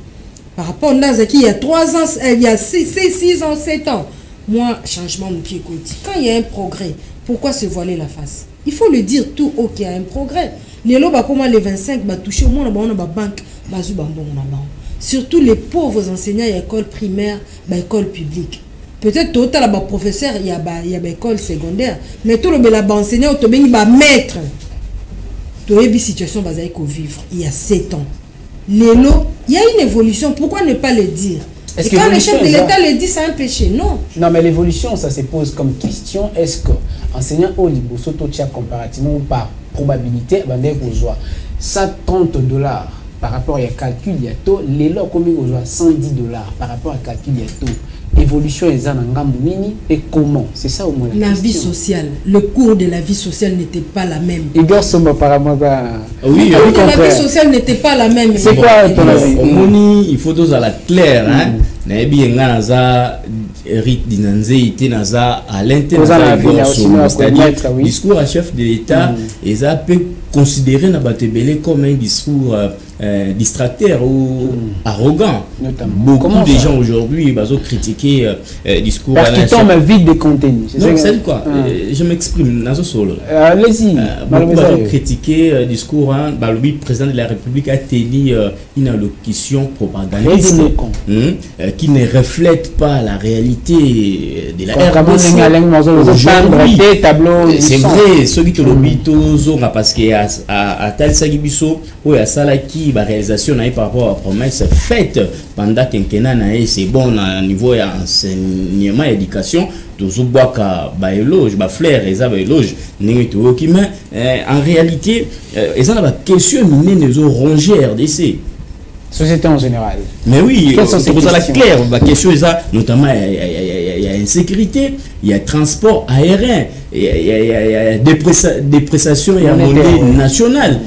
par rapport à Nazaki, il y a 3 ans, il y a 6 ans, 7 ans, moi, changement qui est quand il y a un progrès, pourquoi se voiler la face? Il faut le dire tout haut qu'il y a un progrès. Les lots, comment les 25, toucher au moins, on a banque, surtout les pauvres enseignants à l'école primaire, à l'école publique. Peut-être tout à la professeur, il y a l'école secondaire, mais tout le enseignant, il y a maître. Tout une situation qu'on vivre il y a 7 ans. Les lots, il y a une évolution, pourquoi ne pas le dire? Et quand le chef de l'État le dit, c'est un péché, non? Non, mais l'évolution, ça se pose comme question. Est-ce que enseignant au Libo, comparativement ou par probabilité, 130 $. Par rapport à calcul, il y a tout. Les lots, combien on joue 110 $. Par rapport à calcul, il y a tout. Évolution et comment? C'est ça au moins la question. Vie sociale, le cours de la vie sociale n'était pas la même. Igor Somba apparemment oui, le cours de la vie sociale n'était pas la même. C'est quoi ton avis? Il faut tous à la claire, hein. Rite Dinanze naza à l'intérieur, c'est-à-dire discours à chef de l'État, et ça peut considérer Nabatebele comme un discours distracteur ou arrogant. Beaucoup de gens aujourd'hui ont critiqué le discours parce qu'il tombe vide de contenu. C'est quoi? Je m'exprime dans ce solo. Allez-y. Beaucoup ont critiqué le discours. Le président de la République a tenu une allocution propagandiste qui ne reflète pas la réalité de la RDC. C'est vrai, ceux qui ont parce que à tel sagibiso ou à salaki la réalisation par rapport à la promesse faite pendant quinquennat c'est bon à niveau enseignement et éducation toujours boire ba éloge ba flair et ça ba éloge en réalité ils ont la question mine nous rongé RDC société en général. Mais oui, c'est la claire. La question est ça, notamment il y a insécurité, il y a transport aérien, il y a dépressation, il y a monnaie nationale,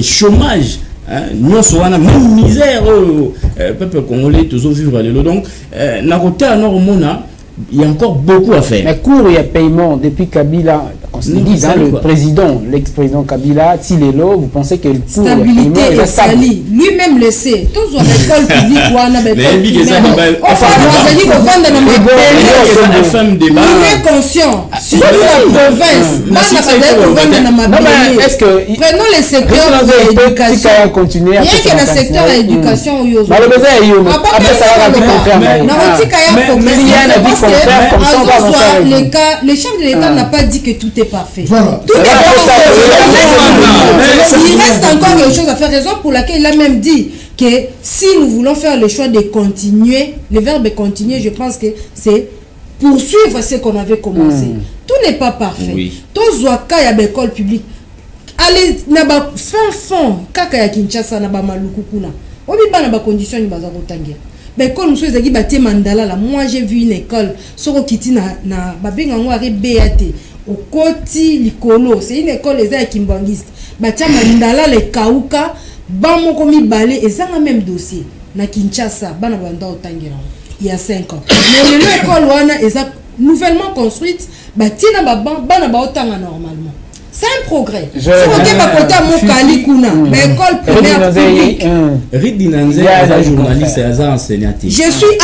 chômage. Non, soit même misère, peuple congolais toujours vivre à l'eau. Donc, il y a encore beaucoup à faire. Mais cours il y a paiement depuis Kabila, qu'on se dit, le président, l'ex-président Kabila, Tilelo, vous pensez que le cours stabilité est sali. Lui-même le sait. Tous ont l'école publique ou on a est conscient. Sur la province, prenons les secteurs de l'éducation. Rien que le secteur de l'éducation, le chef de l'État n'a pas dit que tout est parfait. Voilà. Il reste encore quelque chose à faire, raison pour laquelle il a même dit que si nous voulons faire le choix de continuer, le verbe continuer, je pense que c'est poursuivre ce qu'on avait commencé. Tout n'est pas parfait. Tout Zouaka y a des écoles publiques. Allez, naba fin kaka ya Kinshasa naba malukukuna. Obi ba naba condition ni baza kotangia. Mais comme nous avons dit mandala là, moi j'ai vu une école soro kiti na babenga ngware BAT au koti likolo, c'est une école les a kimbangiste. Batia mandala le kauka bamo komi balé et ça même dossier na Kinshasa bana banda otangira il y a 5 ans. Mais l'école wana est nouvellement construite, batina bana ba otanga normalement. C'est un progrès. Je suis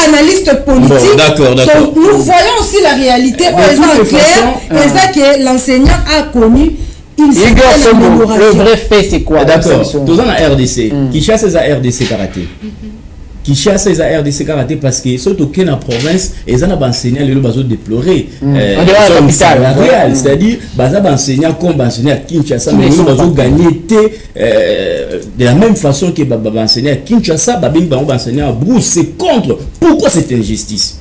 analyste politique. Bon, d'accord. Nous voyons aussi la réalité. Et ça que l'enseignant a connu. Le vrai fait, c'est quoi? D'accord. Dans la RDC, qui chasse les RDC karaté. Qui chasse les RDC karaté parce que surtout que dans la province ils ont enseigné les besoins déplorer c'est-à-dire bazab enseignant comme enseignant à Kinshasa mais ils ont gagné de la même façon que baba enseignant à Kinshasa babing ba enseignant à Brousse. C'est contre. Pourquoi cette injustice?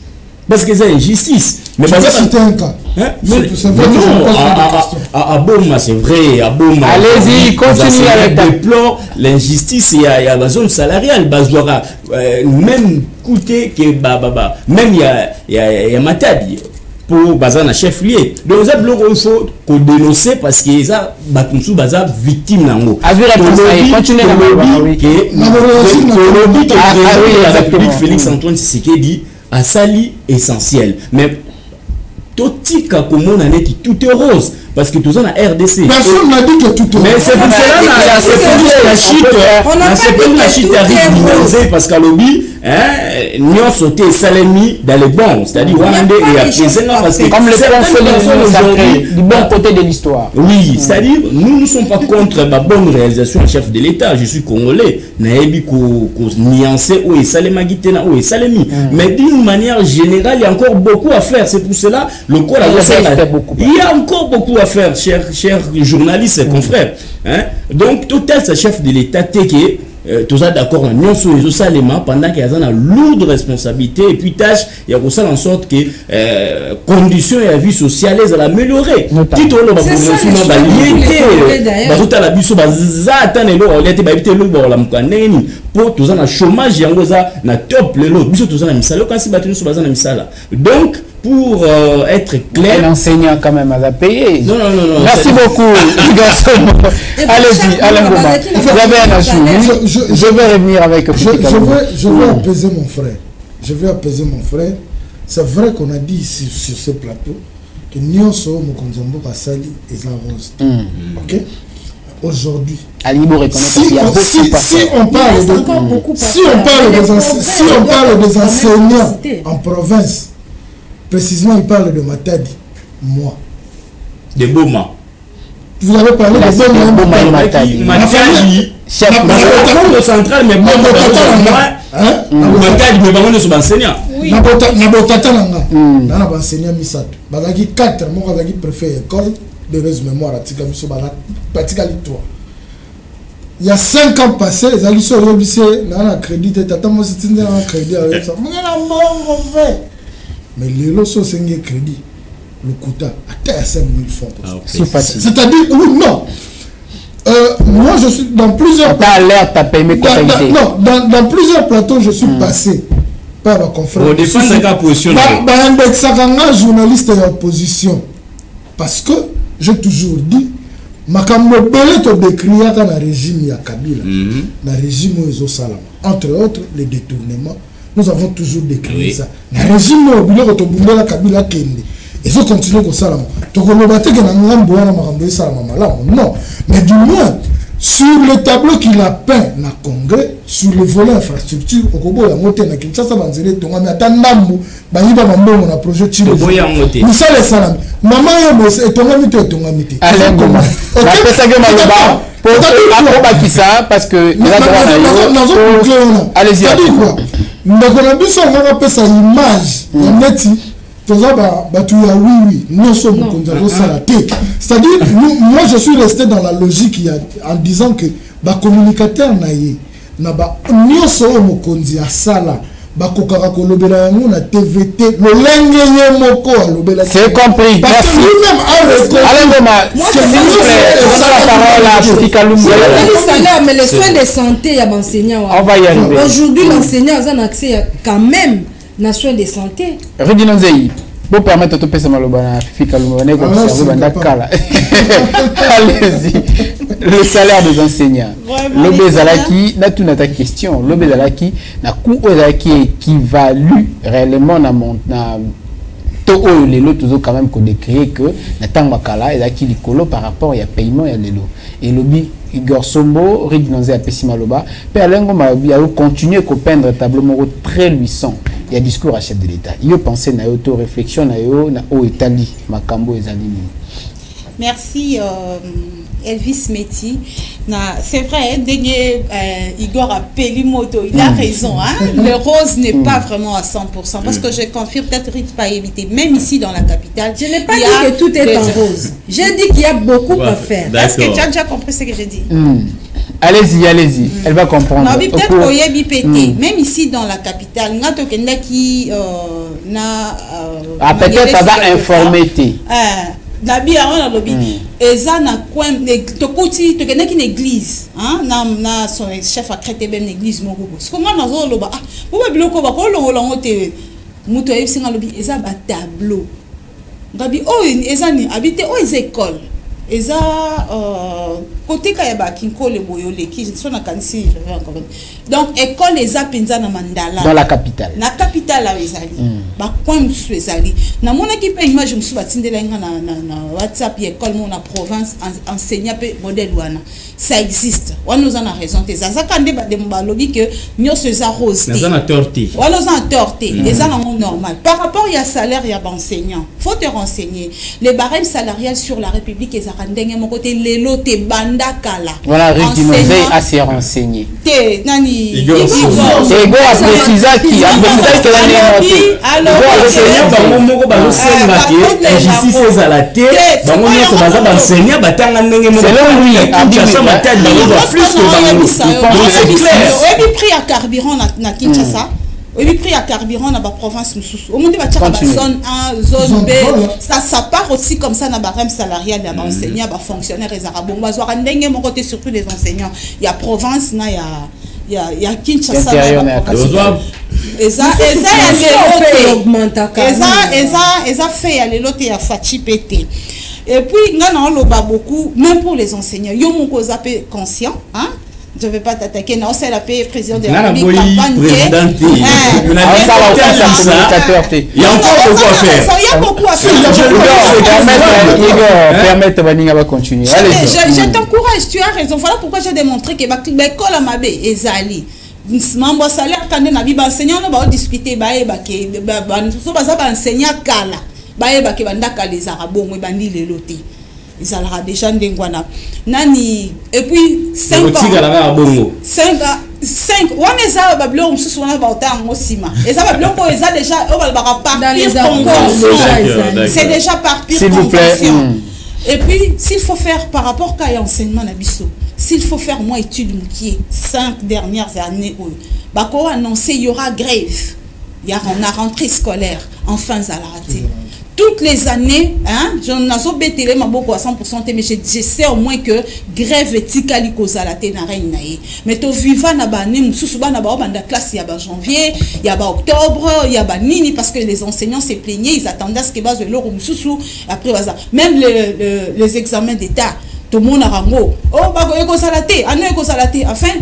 Parce que c'est injustice. Mais c'était un cas. À Boma, c'est vrai. À Boma, allez-y, continuez avec ta déplore l'injustice. Il y a la zone salariale. Même coûter que même il y a Matadi pour Bazana chef-lieu. Donc ça il faut qu'on dénonce parce que ça Batumsu Baza victime nango. Continuez la République Félix Antoine Tshisekedi a sali essentiel. Mais totika komona neti tout est rose parce que tous en a RDC. Personne n'a dit que tout est rose. Mais c'est pour cela la chute arrive parce qu'à lobby nous sauté salami dans les bons, c'est-à-dire Wande et à parce que comme le du bon côté de l'histoire. Oui, c'est-à-dire nous ne sommes pas contre la bonne réalisation du chef de l'État. Je suis congolais, naebi ko nuancé ou salema gitena ou salemi. Mais d'une manière générale, il y a encore beaucoup à faire. C'est pour cela le corps il y a encore beaucoup à faire, chers journalistes et confrères. Donc tout ce chef de l'État qui tout ça d'accord nous sommes les saléments pendant qu'il y a une lourde responsabilité et puis tâche il y a ça en sorte que conditions et la vie sociale les améliorer tito lo ba population ba liété ba tout la biso ba zata ne lo liété ba bité lo ba la mkaneni pour tout ça na chômage yango za na top le lo biso tout ça na misala kasi ba tinu so ba za na misala donc pour être clair l'enseignant quand même à payer. Non. Merci beaucoup allez-y Alain Goma vous avez un ajout. Je vais revenir avec je vais apaiser mon frère. C'est vrai qu'on a dit ici sur ce plateau que Nyonso Mokonzambo Basali est la rose. OK? Aujourd'hui, si on parle des enseignants en province, précisément il parle de Matadi, moi. De Boma. Vous avez parlé de Boma et Matadi. Matadi, chef de central, mais Boma, Matadi, mais Boma ne sont pas enseignants. Nabotata nanga, nana ba enseignant misato. Bazaki 4 mois bazaki préfet école de res mémoire à tika biso bala pratiquement 3. Il y a 5 ans passés, les alliés sont rebissés, nana crédit tata mo sitinda na crédit avec ça. Mongana mbongo fait. Mais les losos sont un crédit. Le quota à 5 000 francs. C'est-à-dire, oui, non. Moi, je suis dans plusieurs... Dans plusieurs plateaux, je suis passé par ma confrère. Journaliste et opposition. Parce que, j'ai toujours dit, makambo belé to décrire dans le régime ya Kabila, dans le régime Oezo Salama. Entre autres, les détournements. Nous avons toujours décrit ça. Le régime Oezo Salama Kabila Kende. Ils ont continué comme ça. Non. Mais du moins, sur le tableau qu'il a peint dans le Congrès, sur le volet infrastructure, au Kobo, il y a monté dans Kinshasa, Banzele, Tonga, mais attends, Nambo, Bayiba Mambo, on a projet Chilo. Moussa les Salam. Maman, il y a Tonga Mite et Tonga Mite. Alain Goma. Après ça, parce que allez-y. Nous avons fait sa image, c'est-à-dire, moi je suis resté dans la logique en disant que les communicateurs c'est compris. Merci. Alain Goma, mais les soins de santé, il y a l'enseignant. On va y arriver. Aujourd'hui, l'enseignant a un accès quand même aux soins de santé. Redinonzei. Pour permettre de passer malobana, allez-y. Le salaire des enseignants. L'obézalaki, n'a tout ta question. L'obézalaki, n'a coût équivalu réellement na to les lots toujours quand même qu'on décrit que na tangakala et qui licolo par rapport il y a paiement il y a les lots et lobby Igor Sombo Redinonzei à Pessimaloba Perlengo m'a continuer à peindre tableau moro très luisant. Il y a discours à chef de l'État. Il y a pensé na auto réflexion na au Italie makambo ezalini. Merci Elvis Meti. C'est vrai, Igor a payé moto, il a raison. Hein? Le rose n'est pas vraiment à 100%. Parce que je confirme, peut-être qu'il ne pas éviter. Même ici dans la capitale. Je n'ai pas dit que tout est en rose. J'ai dit qu'il y a beaucoup à faire. Est-ce que tu as déjà compris ce que j'ai dit? Allez-y. Elle va comprendre. Non, mais peut-être qu'il y a BPT. Même ici dans la capitale, il y a qui peut-être ça va informer. Nabi a lobby eza na coin tokoti tokene ki église hein na son chef a traité ben église moko parce que moi nazo loba ah bo ba biloko ba ko longo te muto yesinga lobby eza ba tableau ngabi o eza ni habité o eza école eza côté Kayaba Kinko le Boyole qui sont à Kansi donc école les apenza na Mandala dans la capitale na capitale la ezali ba coin musu ezali na mona ki pe image musu batindela nga na WhatsApp école mon na province enseignant pe modèle wana ça existe on nous en a raison tes azaka nde ba de mbalobi que nyoso za rose na na torti wala za torti les gens sont normal par rapport il y a salaire il y a enseignant faut te renseigner les barèmes salariales sur la République ezaka ndenge mon côté lelo te bandakala voilà Régimosé à se renseigner te nani Ego a précisé qui a précisé que l'année montée alors enseignant bango moko bazo senga ke injustice ezala te bango nyonso baza baenseignant batanga ndenge moko selon lui Kinshasa matadi bango ba plus que bango c'est clair oyebi prix à carburant na Kinshasa oyebi prix à carburant na ba province mususu omonde batiaka ba zone 1 zone B ça part aussi comme ça na barème salarial ya ba enseignant ba fonctionnaires ezaka bongo bazwaka ndenge moko te surtout les enseignants ya province na ya Kinshasa eza fait ya lelo te ya fachi pété et puis ngana loba beaucoup même pour les enseignants yo moko zape conscient hein. Je ne vais pas t'attaquer, non, c'est la paix, président de la République, campagne. Il y a encore beaucoup à faire. Il y a beaucoup à faire. Permettez-moi de continuer. Je t'encourage, tu as raison. Voilà pourquoi j'ai démontré que l'école à Mabé et Zali. Mambo salaire quand na biba enseignant on va discuter bae ba ke so baza ba enseignant kala bae ba ke bandaka les arabes mo bandi le loté ils aura déjà ndengwana nani et puis 5 ans 5 on est ça ba blo mususu wana ba otango sima et ça ba blo ko eza déjà on va ba par pire convention c'est déjà par pire convention et puis s'il faut faire par rapport à enseignement na biso s'il faut faire moins études qui 5 dernières années bako annoncé il y aura grève il y a on a rentrée scolaire enfin à la raté toutes les années hein j'en ai obété ma beaucoup à 100% mais je sais au moins que grève etikali kozala te na reine naé mais to vivant na ba ne mususu ba na ba banda classe ya ba janvier ya ba octobre ya ba nini parce que les enseignants se plaignaient ils attendaient à ce que base de leur mususu après même les examens d'état tout le monde a rango oh ba ko salate ano ko salate enfin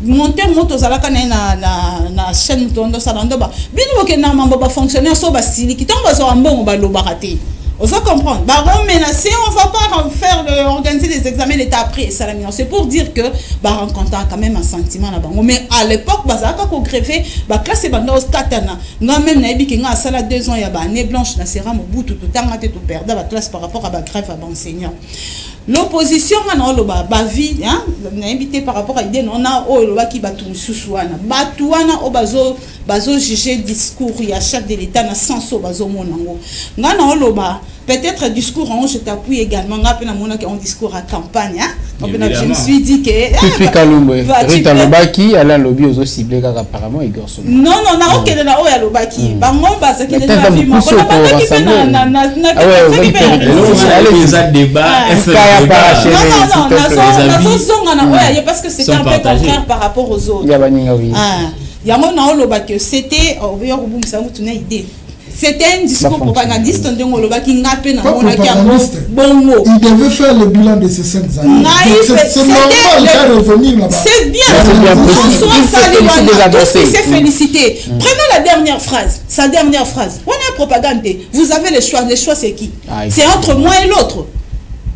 monter moto zalaka na chaîne tondo salando ba bino ke na mamba ba fonctionnaire so ba sili ki tomba zo ambongo ba lo barate on va comprendre ba on menacer on va pas faire organiser des examens d'état après ça c'est pour dire que ba rencontrer quand même un sentiment là bango mais à l'époque ba zaka ko gréver ba classe banda au katana nga même na ebi ki nga sala 2 ans ya ba année blanche na sera mobutu tout tanga te tout perdre ba classe par rapport à ba grève à enseignant. L'opposition ba vie hein na invité par rapport à idée on a loba ki batu susuana batuana o bazo juger discours ya chef de l'état na senso bazo monango ngana loba peut-être discours en je t'appuie également nga pena mona que un discours à campagne hein je me suis dit que Fifi Kalumbe Rita Lobaki ala lobby ozo ciblé kaka apparemment Igor Somo non na okende na oya lobaki bango baza ki déjà vie mo na débat parce que c'était un peu contraire par rapport aux autres. Il y a un c'était c'était un discours propagandiste. Il devait faire le bilan de ces 5 années. C'est normal qu'à revenir là-bas. C'est bien. Il s'est félicité. Prenons la dernière phrase. Sa dernière phrase. On est propagande. Vous avez le choix. Le choix c'est qui? C'est entre moi et l'autre.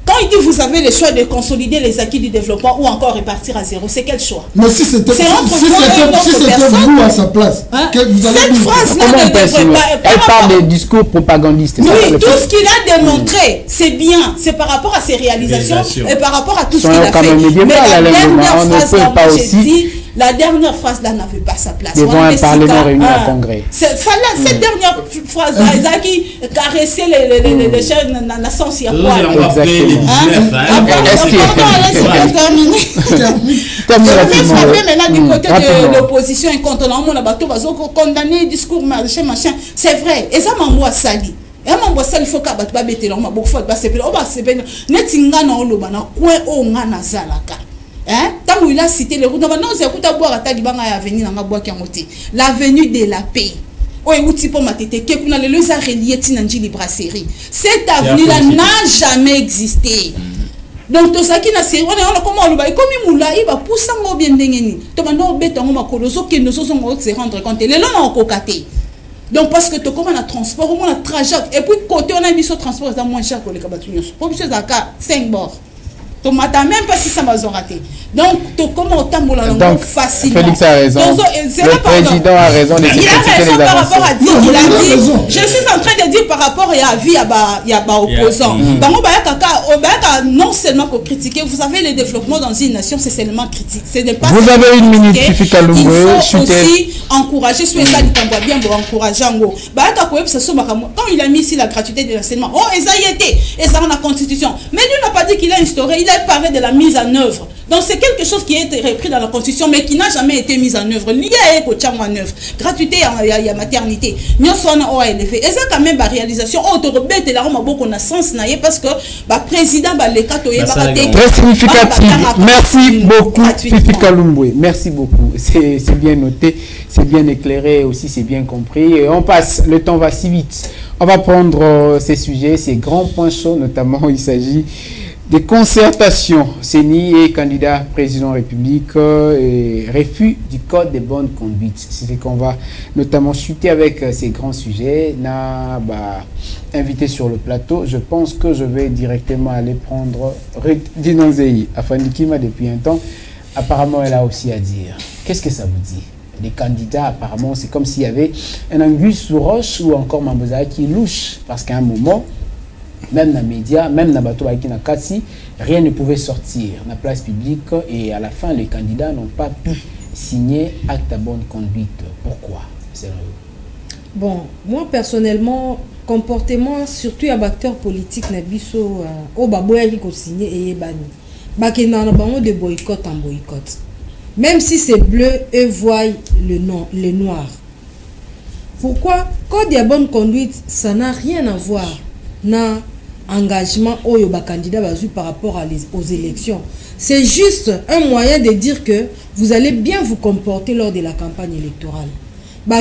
Quand il dit vous avez le choix de consolider les acquis du développement ou encore repartir à zéro, c'est quel choix? Mais si c'était vous à sa place, hein? Cette phrase-là ne devrait pas... Elle parle des discours propagandistes. Oui, tout ce qu'il a démontré, c'est bien. C'est par rapport à ses réalisations et par rapport à tout ce qu'il a fait. Mais la dernière phrase, là, j'ai dit... La dernière phrase là n'avait pas sa place. Devant un parlement réuni à congrès. Cette dernière phrase là, ils ont qui caressé les chaînes dans la sens il y a quoi? Maintenant du côté de l'opposition incontournable, on a battu, on a condamné discours machin. C'est vrai. Et ça m'a sali. Et moi ça il faut qu'à battre bête là, on m'a beaucoup fait passer. On va se peindre. Netinga na oloba na coin o ngana zalaka. Hein? Tant il a cité les routes, non, c'est écoute à boire à Talibanga et avenue dans ma boîte qui a monté. L'avenue de la paix. Oh, écoute, pour ma tête, que nous allons les relier Tinanji les brasseries. Cette avenue-là n'a jamais existé. Donc to saki na série on a comment on va comme moulaï ba poussa ngo bien ndengeni to bando betongo makolo zo ke no zo ngo se rendre compte les là on kokaté. Donc parce que tu commences à transport, au moins à trajet. Et puis côté on a mis sur transport, c'est moins cher que les cabatunyos. Pour que ça 5 bords. Tu m'attends même pas si ça va rater. Donc tu commences à facilement. Félix a raison. Donc, le président a raison. Il a raison par rapport à dire. Il a dit. Je suis en train de dire par rapport à la vie il y a opposant. Non seulement pour critiquer, vous savez le développement dans une nation c'est seulement critique. Vous avez une minute, il faut aussi encourager ceux qui t'envoient bien pour encourager en gros. Quand il a mis ici la gratuité de l'enseignement, oh et ça y était, et ça dans la constitution. Mais lui n'a pas dit qu'il a instauré, il a parlé de la mise en œuvre. Donc c'est quelque chose qui a été repris dans la constitution mais qui n'a jamais été mise en œuvre. Lié à en œuvre. Gratuité il y a maternité. Nous sommes en élevé. Et ça quand même la réalisation autorebête et là on a beaucoup de sens parce que le président les très significatif. Merci beaucoup Fifi Kalumbwe. Merci beaucoup. C'est bien noté, c'est bien éclairé aussi, c'est bien compris. Et on passe, le temps va si vite. On va prendre ces sujets, ces grands points chauds, notamment il s'agit des concertations. CENI et candidat président de la République et refus du code des bonnes conduites. C'est ce qu'on va notamment chuter avec ces grands sujets. Invité sur le plateau, je pense que je vais directement aller prendre Ruth Dinonzei. Afanikima depuis un temps. Apparemment, elle a aussi à dire. Qu'est-ce que ça vous dit? Les candidats, apparemment, c'est comme s'il y avait un anguille sous roche ou encore Mamboza qui louche. Parce qu'à un moment, même dans les médias, même dans bateau qui na Katsi, rien ne pouvait sortir dans la place publique et à la fin, les candidats n'ont pas pu signer acte à bonne conduite. Pourquoi? Bon, moi personnellement, comportement, surtout à acteurs politiques, Nabiso, au Baboya qui a signé et Ebani. Bakena na bango de boycott en boycott. Même si c'est bleu, eux voient le noir. Pourquoi? Code de bonne conduite, ça n'a rien à voir na engagement au candidat par rapport aux élections. C'est juste un moyen de dire que vous allez bien vous comporter lors de la campagne électorale. Ça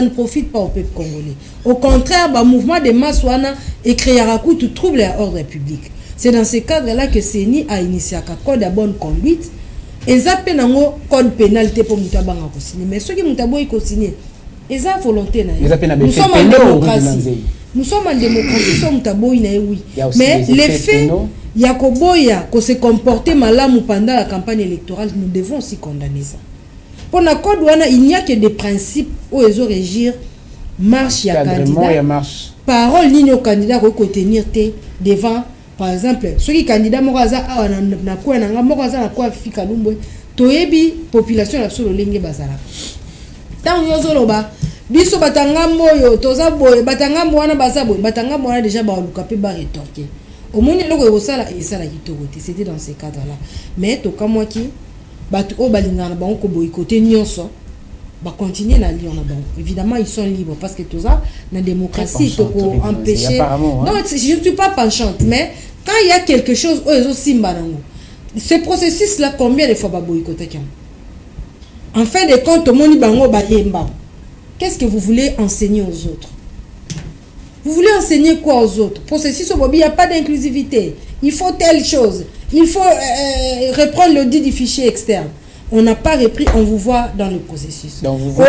ne profite pas au peuple congolais. Au contraire, le mouvement de masse et créer tout trouble à l'ordre public. C'est dans ce cadre-là que CENI a initié un code de bonne conduite. Et ça a un code pénalité pour Moutabanga signer. Mais ceux qui Moutaboy signer, ils ont volonté. Nous sommes en démocratie. Nous sommes en démocratie, nous sommes oui. Mais les faits, il y a que se comporter mal pendant la campagne électorale, nous devons aussi condamner ça. Pour la code, il n'y a que des principes où ils ont régir marche et candidat. Parole ligne au candidat qu'on peut tenir devant, par exemple, ceux qui candidats moraza na quoi na moraza na quoi fika lumbo, toyebi population la solo lenge bazala. Tant yozo loba, biso batanga moyo, toza boy, batanga mwana bazabo, batanga mwana déjà ba luka pe ba rétorquer. Au moins le ko sala et sala kitorote, c'était dans ces cadres-là. Mais to comme moi qui batu o balingana bango ko boycotter nyonso ba continuer na lire na bango. Évidemment ils sont libres parce que tout ça dans la démocratie to ko empêcher. Non, je ne suis pas penchante mais quand il y a quelque chose aux simba nango. Ce processus là combien de fois ba boycotter quand? En fin de compte moni bango ba yemba. Qu'est-ce que vous voulez enseigner aux autres? Vous voulez enseigner quoi aux autres? Processus au Bobi, il n'y a pas d'inclusivité. Il faut telle chose. Il faut reprendre le dit du fichier externe. On n'a pas repris, on vous voit dans le processus. Donc vous voulez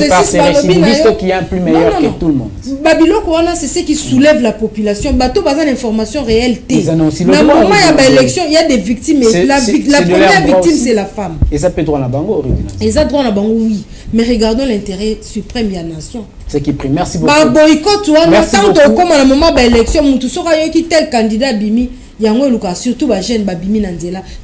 par ces récidivistes qui est un plus meilleur que tout le monde. Babylone Corona, c'est ce qui soulève la population. Bateau basé l'information réelle. Ils en ont aussi le droit. Dans le moment il y a l'élection, il y a des victimes. La première victime, c'est la femme. Et ça peut droit à la bango, et ça droit à la bango, oui. Mais regardons l'intérêt suprême de la nation. C'est qui prime. Merci beaucoup. Boycott, tu vois, tant comme à un moment de l'élection, tout sera qui tel candidat bimi. Surtout les jeunes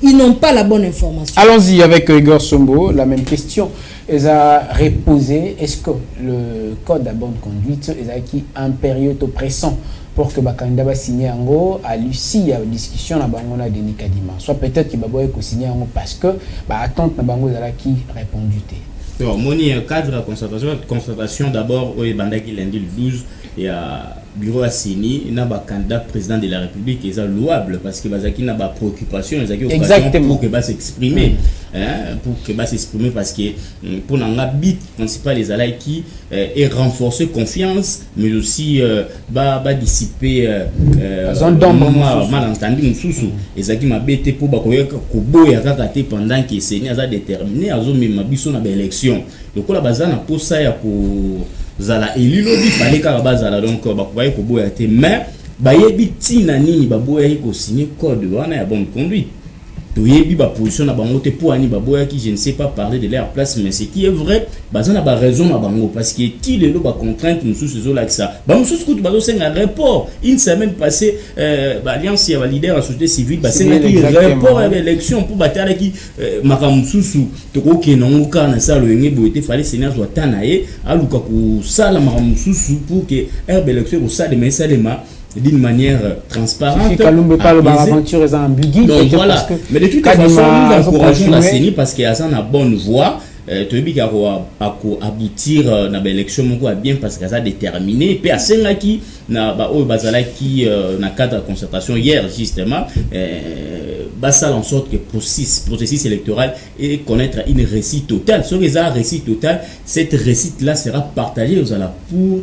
ils n'ont pas la bonne information. Allons-y avec Igor Sombo, la même question. Ils ont reposé, est-ce que le code de bonne conduite est qui en période oppressant pour que le candidat signe en gros à Lucie, il y a une discussion à Bangola de Nikadima. Soit peut-être qu'il va signer en gros parce que attente na bango qui répondu. Moni cadre de concertation d'abord au Bandaki lundi le 12 et à bureau à Sini il n'a pas candidat président de la République et c'est louable parce que Bazaki n'a pas préoccupation pour que va s'exprimer pour que bah s'exprimer parce que pour un but principal les alliés qui est renforcer confiance mais aussi bah dissiper malentendu mususu ezaki mabete pour ba koyeka koboya kaka te pendant que Seigneur a déterminé azomema biso na ba élection lokola bazana pour ça ya ko zala élu lobi fallait kaka bazala donc ba koyeka koboya te mais bayebi tina nini baboya ko signer code wana ya bonne conduite toyebi ba position na bango te pour ani baboya qui je ne sais pas parler de leur place mais ce qui est vrai bazana ba raison na bango parce que qui le ba contrainte nous sous ce là que ça ba nous sous coup bazo senga report une semaine passée alliance ya leader la société civile ba senga report à l'élection pour battre qui makamususu to ko kenongo kana ça le ngebo était fallait Seigneur soit tanaye aluka ko sala makamususu pour que herbe élection ko ça de mais ça d'une manière transparente. Donc voilà. Mais de toute façon, nous encourageons la CENI parce qu'il y a une bonne voie. Tu veux aboutir à l'élection bien parce qu'elle a déterminé. Et puis à Sengaki, na cadre de concertation hier justement, ça en sorte que processus électoral et connaître une réussite totale. Si on a une réussite totale, cette réussite là sera partagée pour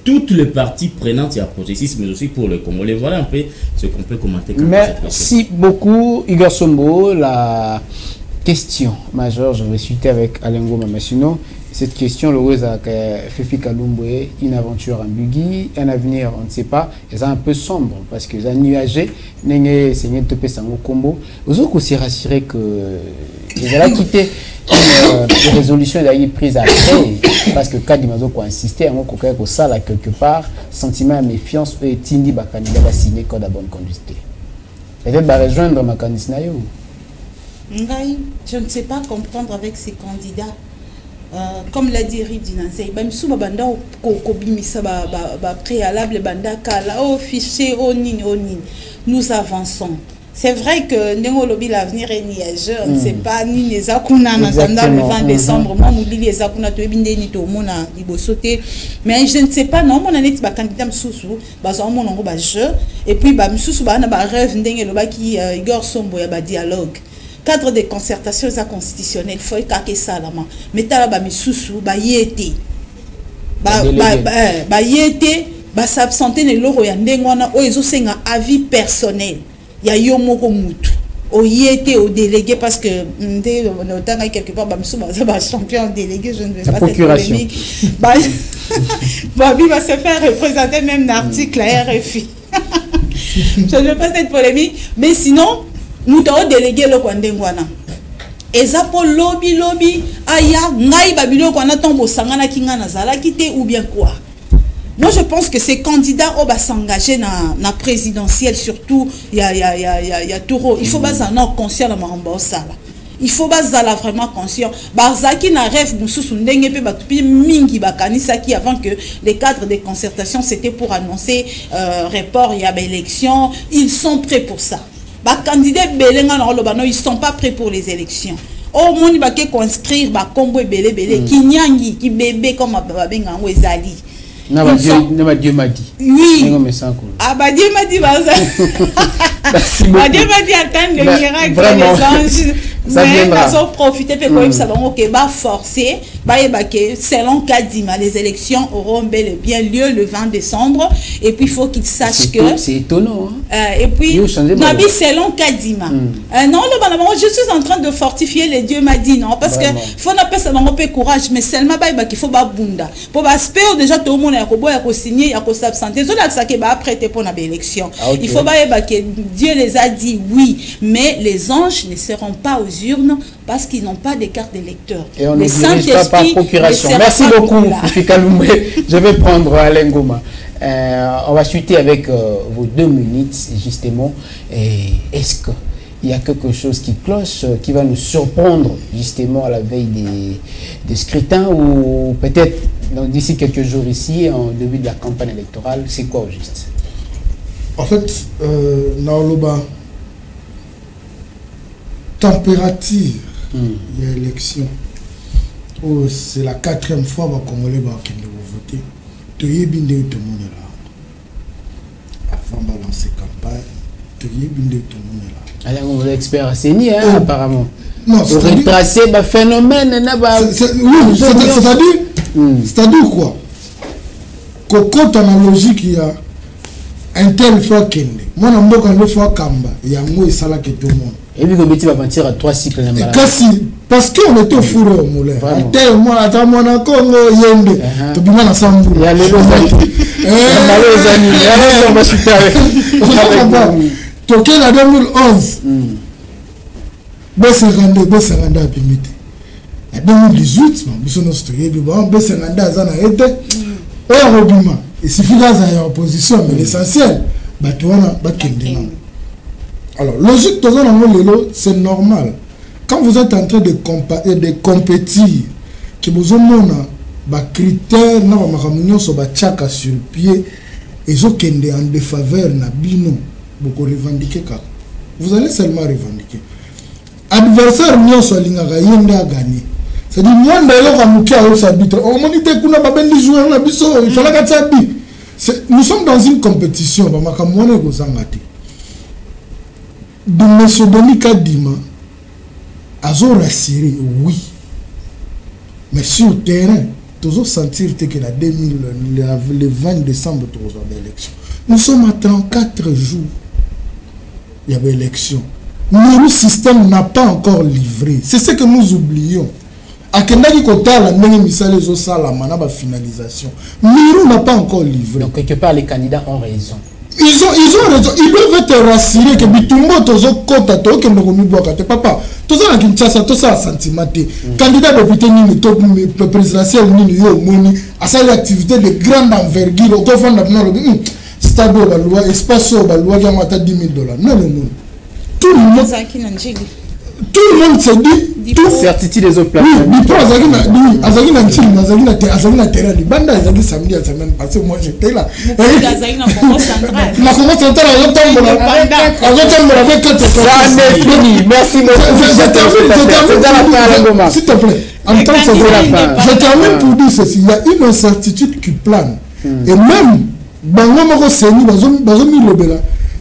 toutes les parties prenantes du processus, mais aussi pour le Congolais. Voilà un peu ce qu'on peut commenter. Merci beaucoup, Igor Sombo. La question majeure, je vais citer avec Alengo Mamassino. Cette question, le Fefi Kalumbwe, une aventure ambiguë, un avenir, on ne sait pas, c'est un peu sombre parce que les nuagés, n'est Seigneur Topé Sango Combo, vous avez aussi rassuré que ils allaient quitter une résolution d'ailleurs prise après parce que Kadimazo a insisté, on a ça là quelque part, sentiment de méfiance et Tindi ba candidat va signer code à bonne conduite. Peut-être va rejoindre ma candidat. Je ne sais pas comprendre avec ces candidats. Comme l'a dit Rib Dinansei, préalable banda kala au fichier au nini. Nous avançons. C'est vrai que l'avenir est niageux, on ne sait pas ni les akuna dans le 20 décembre, moi je dis les akuna to ebinde ni to mona libosote, mais je ne sais pas non mon année ba candidat msusu bazo mon ngo ba jeu et puis ba msusu ba na ba rêve ndenge lo ba ki Igor Sombo ya ba dialogue. Cadre de concertation constitutionnelle, il faut que ça là. Mais tu as yété. S'absenter de l'euro ya ndengwana o ezo senga avis personnel. Ya yomoko mutu. O yété au délégué parce que notamment quelque part champion délégué, je ne vais pas cette polémique. Bobby va se faire représenter même l'article à RFI. Je ne vais pas cette polémique, mais sinon nous avons délégué le Kwandengwana. Et ça pour lobby aya ngai babilo kwana tombo sangana kinga nazala kité ou bien quoi. Moi je pense que ces candidats va s'engager na présidentielle surtout il y a Touro, il faut baza na conscient na maramba osala. Il faut bazala vraiment conscient. Barzaki na rêve mususu ndenge pe batupi mingi bakanisa qui avant que les cadres de concertation c'était pour annoncer report il y a élection, ils sont prêts pour ça. Les candidats ils ne sont pas prêts pour les élections. Au moins, ils vont inscrire les combo belé qui nyangi, qui bébé comme Babenga ou Ezali. Dieu m'a dit. Oui. Ah bah Dieu m'a dit Dieu m'a dit attendre le miracle les anges. Mais ils ont profité pour ça forcer selon Kadima les élections auront bel et bien lieu le 20 décembre et puis il faut qu'ils sachent que c'est étonnant et puis Nabi selon Kadima non je suis en train de fortifier les dieux m'a dit non parce que faut n'a pas ça courage mais seulement qu'il faut bunda pour aspect déjà tout le monde a signé a s'absenter ça qui va prêter pour l'élection il faut que Dieu les a dit oui mais les anges ne seront pas aux urnes parce qu'ils n'ont pas de carte d'électeur. Et on ne dirige pas par procuration. Merci beaucoup, Fifi Kalumbwe. Je vais prendre Alain Ngoma. On va chuter avec vos 2 minutes, justement. Est-ce qu'il y a quelque chose qui cloche, qui va nous surprendre, justement, à la veille des scrutins ou peut-être d'ici quelques jours ici, en début de la campagne électorale? C'est quoi au juste? En fait, Naoloba, température de l'élection, c'est la 4e fois que les Congolais vont voter. Tout le monde est là. Avant de lancer campagne, tout le monde est là. Alors, on est expert à CENI, apparemment. Non, retracer le phénomène. C'est-à-dire quoi? Quand on a logique, il y a un tel fois kende. Moi, je suis un fois kamba. Il y a un mot et ça là que tout le monde. Et puis, on va partir à 3 cycles. Parce qu'on était au four au moulin. Moi, attends, moi, on a Congo, yende. Tu peux m'en assembler. Il y a les losanges. On va chuter avec. Toqué en 2011. B52, B52 a permis. En 2018, je me suis dit, B52 a été. Il suffit d'avoir une opposition, mais l'essentiel, alors, logique, c'est normal. Quand vous êtes en train de compétir, que vous avez des critères, sur pied, et vous avez en défaveur, vous revendiquez. Vous allez seulement revendiquer. Adversaire, nous sommes gagné. C'est-à-dire, moi, nous sommes dans une compétition. De M. Denis Kadima, Azo rassuré, oui. Mais sur le terrain, toujours sentir que le 20 décembre, tu as l'élection. Nous sommes à 34 jours. Il y avait l'élection. Le système n'a pas encore livré. C'est ce que nous oublions. Akendaki kotala ndenge misala ezo sala mana ba finalisation. Miru n'a pas encore livré. Donc quelque part les candidats ont raison. Ils ont raison. Ils doivent être rassurés que bitumbo tozo kota to ke ndoko mibwaka te papa. Toza na Kinshasa to sa sentimate. Candidat député ni top présidentiel ni yo moni à sa activité de grande envergure au fond na le stade de la loi espace de la loi qui a $10,000. Non non. Tout le monde se dit tout certitude des autres plateformes. Oui, samedi la semaine passée, moi j'étais là. La Congo centrale, merci beaucoup. S'il te plaît, je termine pour dire ceci. Il y a une incertitude qui plane. Et même,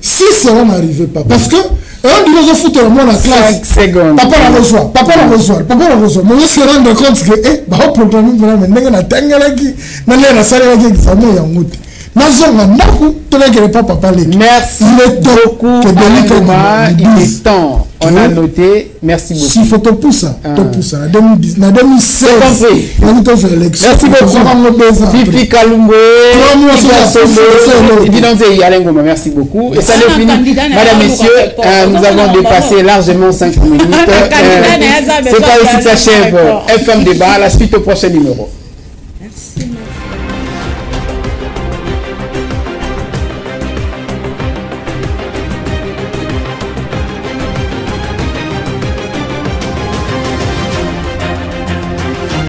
si cela n'arrivait pas, parce que on dit aux foutre moi la classe. 5 secondes. Papa la reçoit. Mais on se rend compte que bah programme mais n'est na tangala qui na la salle qui examen ya muti. Nazonga naku tolekele papa les. Merci beaucoup. Il est temps. On a noté. Merci beaucoup. Si faut te pousser, te pousser. En 2016. Merci beaucoup. Fifi Kalumbo. Merci beaucoup. Et ça n'est fini. Madame, messieurs, nous avons dépassé largement 5 minutes. C'est pas ici que ça achève FM Débat. La suite au prochain numéro. Merci.